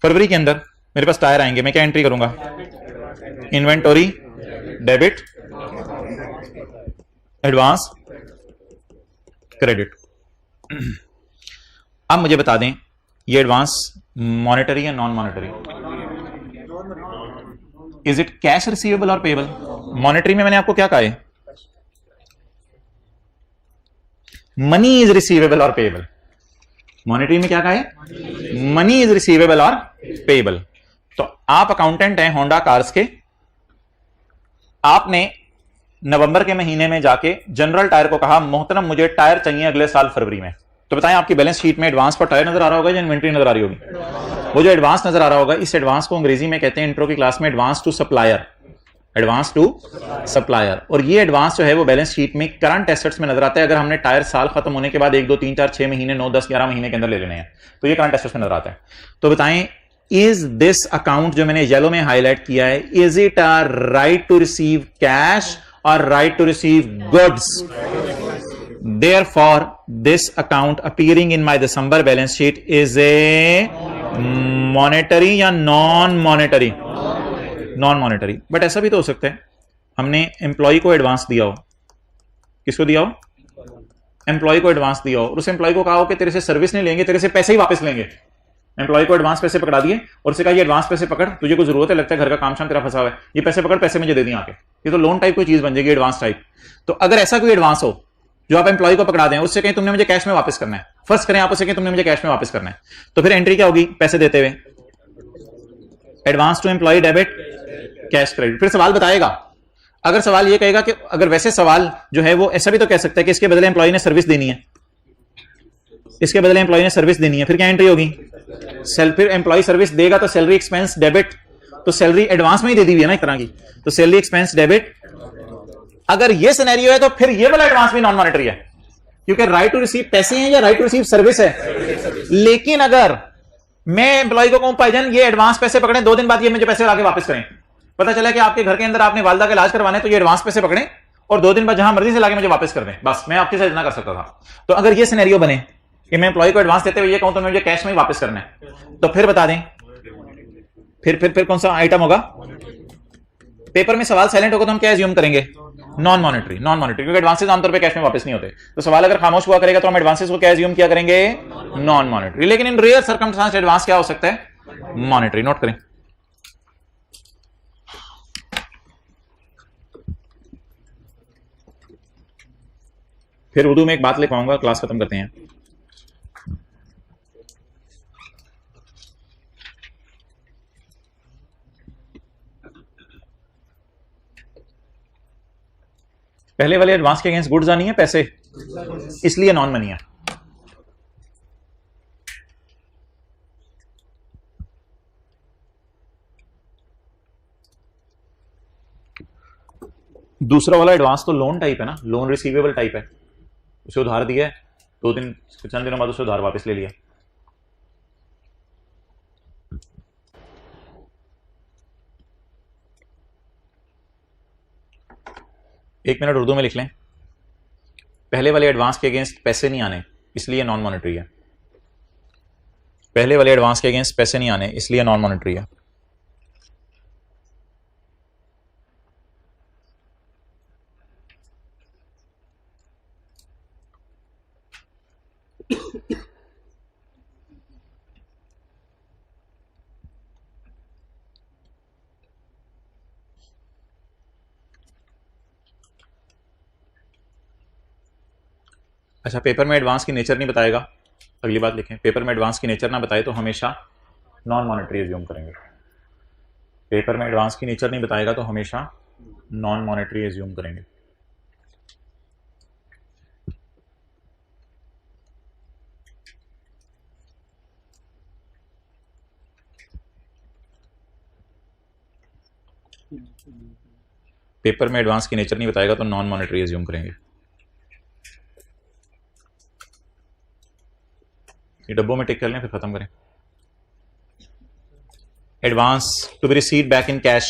फरवरी के अंदर मेरे पास टायर आएंगे, मैं क्या एंट्री करूंगा? Inventory debit, advance credit. अब मुझे बता दें, ये एडवांस मॉनेटरी या non monetary? Is it cash receivable और पेएबल? मॉनेटरी में मैंने आपको क्या कहा है? मनी इज रिसीवेबल और पेएबल। मॉनेटरी में क्या कहा है? मनी इज रिसीवेबल और पेएबल। तो आप अकाउंटेंट हैं होंडा कार्स के, आपने नवंबर के महीने में जाके जनरल टायर को कहा मोहतरम मुझे टायर चाहिए अगले साल फरवरी में। तो बताएं आपकी बैलेंस शीट में एडवांस पर टायर नजर आ रहा होगा या इन्वेंटरी नजर आ रही होगी? वो जो एडवांस नजर आ रहा होगा, इस एडवांस को अंग्रेजी में कहते हैं इंट्रो की क्लास में advance to supplier. Advance to supplier. और ये एडवांस जो है वो बैलेंस शीट में करंट एसेट्स में नजर आता है। अगर हमने टायर साल खत्म होने के बाद 1, 2, 3, 4, 6 महीने, 9, 10, 11 महीने के अंदर ले लेने हैं, तो ये करंट एसेट्स में नजर आता है। तो बताएं, इज दिस अकाउंट जो मैंने येलो में हाईलाइट किया है, is it a right to receive cash और right to receive goods? Therefore, this account appearing in my December balance sheet is a monetary या non monetary? Non monetary. But ऐसा भी तो हो सकता है हमने एम्प्लॉय को एडवांस दिया हो, किसको दिया हो? एम्प्लॉय को एडवांस दिया हो, और उस एम्प्लॉय को कहा हो कि तेरे से सर्विस नहीं लेंगे, तेरे से पैसे ही वापस लेंगे। एम्प्लॉय को एडवांस पैसे पकड़ा दिए और उसे कहा ये एडवांस पैसे पकड़, तुझे कोई जरूरत है, लगता है घर का काम शाम तेरा फंसा हुआ है, ये पैसे पकड़, पैसे मुझे दे दिए आके। ये तो लोन टाइप कोई चीज बन जाएगी, एडवांस टाइप। तो अगर ऐसा कोई एडवांस हो जो आप एम्प्लॉय को पकड़ा दें, उससे कहें तुमने मुझे कैश में वापस करना है, फर्स्ट करें आप उससे कहें तुमने मुझे कैश में वापस करना है, तो फिर एंट्री क्या होगी? पैसे देते हुए advance to employee debit cash credit. फिर सवाल बताएगा, अगर सवाल ये कहेगा कि अगर वैसे सवाल जो है वो ऐसा भी तो कह सकता है कि इसके बदले एम्प्लॉय ने सर्विस देनी है, इसके बदले एम्प्लॉय ने सर्विस देनी है, फिर क्या एंट्री होगी? फिर एम्प्लॉय सर्विस देगा तो सैलरी एक्सपेंस डेबिट, तो सैलरी एडवांस में ही दे दी हुई है ना एक तरह की, तो सैलरी एक्सपेंस डेबिट। अगर ये सिनेरियो है तो फिर ये वाला एडवांस भी नॉन मॉनेटरी है, क्योंकि राइट टू रिसीव पैसे हैं या राइट टू रिसीव सर्विस है। लेकिन अगर मैं एम्प्लॉय को कहूं भाईजान ये एडवांस पैसे पकड़े, 2 दिन बाद ये मुझे पैसे लाके वापस करें, पता चला कि आपके घर के अंदर आपने वालदा का इलाज करवाने, तो ये एडवांस पैसे पकड़े और 2 दिन बाद जहां मर्जी से लाके मुझे वापस कर दें, बस मैं आपके साथ इतना कर सकता था। तो अगर ये सिनेरियो बने कि मैं एम्प्लॉय को एडवांस देते हुए ये कहूं तो मुझे कैश में ही वापस करना है, तो फिर बता दें फिर कौन सा आइटम होगा? पेपर में सवाल साइलेंट होगा तो हम क्या एज्यूम करेंगे? Non monetary. नॉन मॉनेटरी क्योंकि एडवांसेस आमतौर पे कैश में वापस नहीं होते, तो सवाल अगर खामोश हुआ करेगा तो हम एडवांसेस को क्या एज्यूम किया करेंगे? Non monetary. लेकिन इन रेयर सर्कमस्टांस एडवांस क्या हो सकता है? मॉनेटरी। नोट करें। फिर उर्दू में एक बात लिखवाऊंगा, क्लास खत्म करते हैं। पहले वाले एडवांस के अगेंस्ट गुड्स आनी है पैसे, इसलिए नॉन मनी है। दूसरा वाला एडवांस तो लोन टाइप है ना, लोन रिसीवेबल टाइप है, उसे उधार दिया है, 2 दिन चंद दिनों बाद उसे उधार वापस ले लिया। एक मिनट उर्दू में लिख लें। पहले वाले एडवांस के अगेंस्ट पैसे नहीं आने, इसलिए नॉन मॉनेटरी है। पहले वाले एडवांस के अगेंस्ट पैसे नहीं आने, इसलिए नॉन मॉनेटरी है। अच्छा, पेपर में एडवांस की नेचर नहीं बताएगा, अगली बात लिखें। पेपर में एडवांस की नेचर ना बताए तो हमेशा नॉन मॉनेटरी एज्यूम करेंगे। पेपर में एडवांस की नेचर नहीं बताएगा तो हमेशा नॉन मॉनेटरी एज्यूम करेंगे। पेपर में एडवांस की नेचर नहीं बताएगा तो नॉन मॉनेटरी एज्यूम करेंगे। ये डब्बों में टिक कर लें, फिर खत्म करें। Advance to be received back in cash,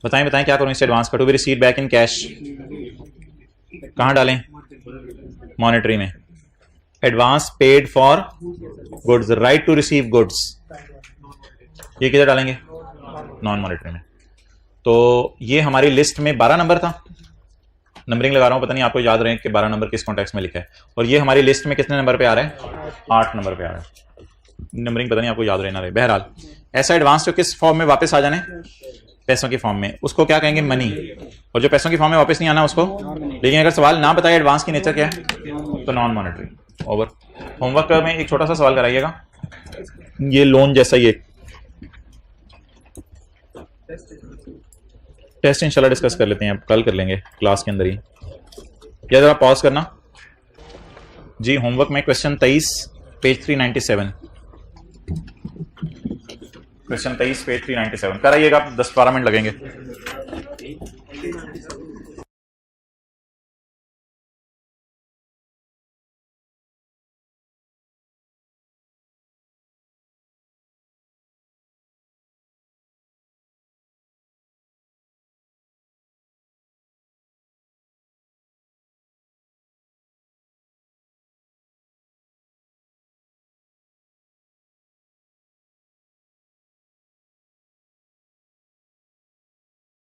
बताएं क्या करूं इस एडवांस का? To be received back in cash कहां डालें? मॉनेटरी में। Advance paid for goods, right to receive goods, ये किधर डालेंगे? नॉन मॉनेटरी में। तो ये हमारी लिस्ट में 12 नंबर था, नंबरिंग लगा रहा हूं, पता नहीं आपको याद रहे कि 12 नंबर किस कॉन्टेक्स्ट में लिखा है। और ये हमारी लिस्ट में कितने नंबर पे आ रहा है? 8 नंबर पे आ रहा है। नंबरिंग पता नहीं आपको याद रहे ना रहे। बहरहाल ऐसा एडवांस जो किस फॉर्म में वापस आ जाने? पैसों की फॉर्म में, उसको क्या कहेंगे? मनी। और जो पैसों की फॉर्म में वापस नहीं आना उसको, लेकिन अगर सवाल ना बताए एडवांस की नेचर क्या है तो नॉन मॉनेटरी। ओवर। होमवर्क में एक छोटा सा सवाल कराइएगा, ये लोन जैसा ही एक टेस्ट इंशाल्लाह डिस्कस कर लेते हैं, अब कल कर लेंगे क्लास के अंदर ही। या जरा पॉज करना जी। होमवर्क में question 23 page 397, question 23 page 397 कराइएगा, 10-12 minute लगेंगे।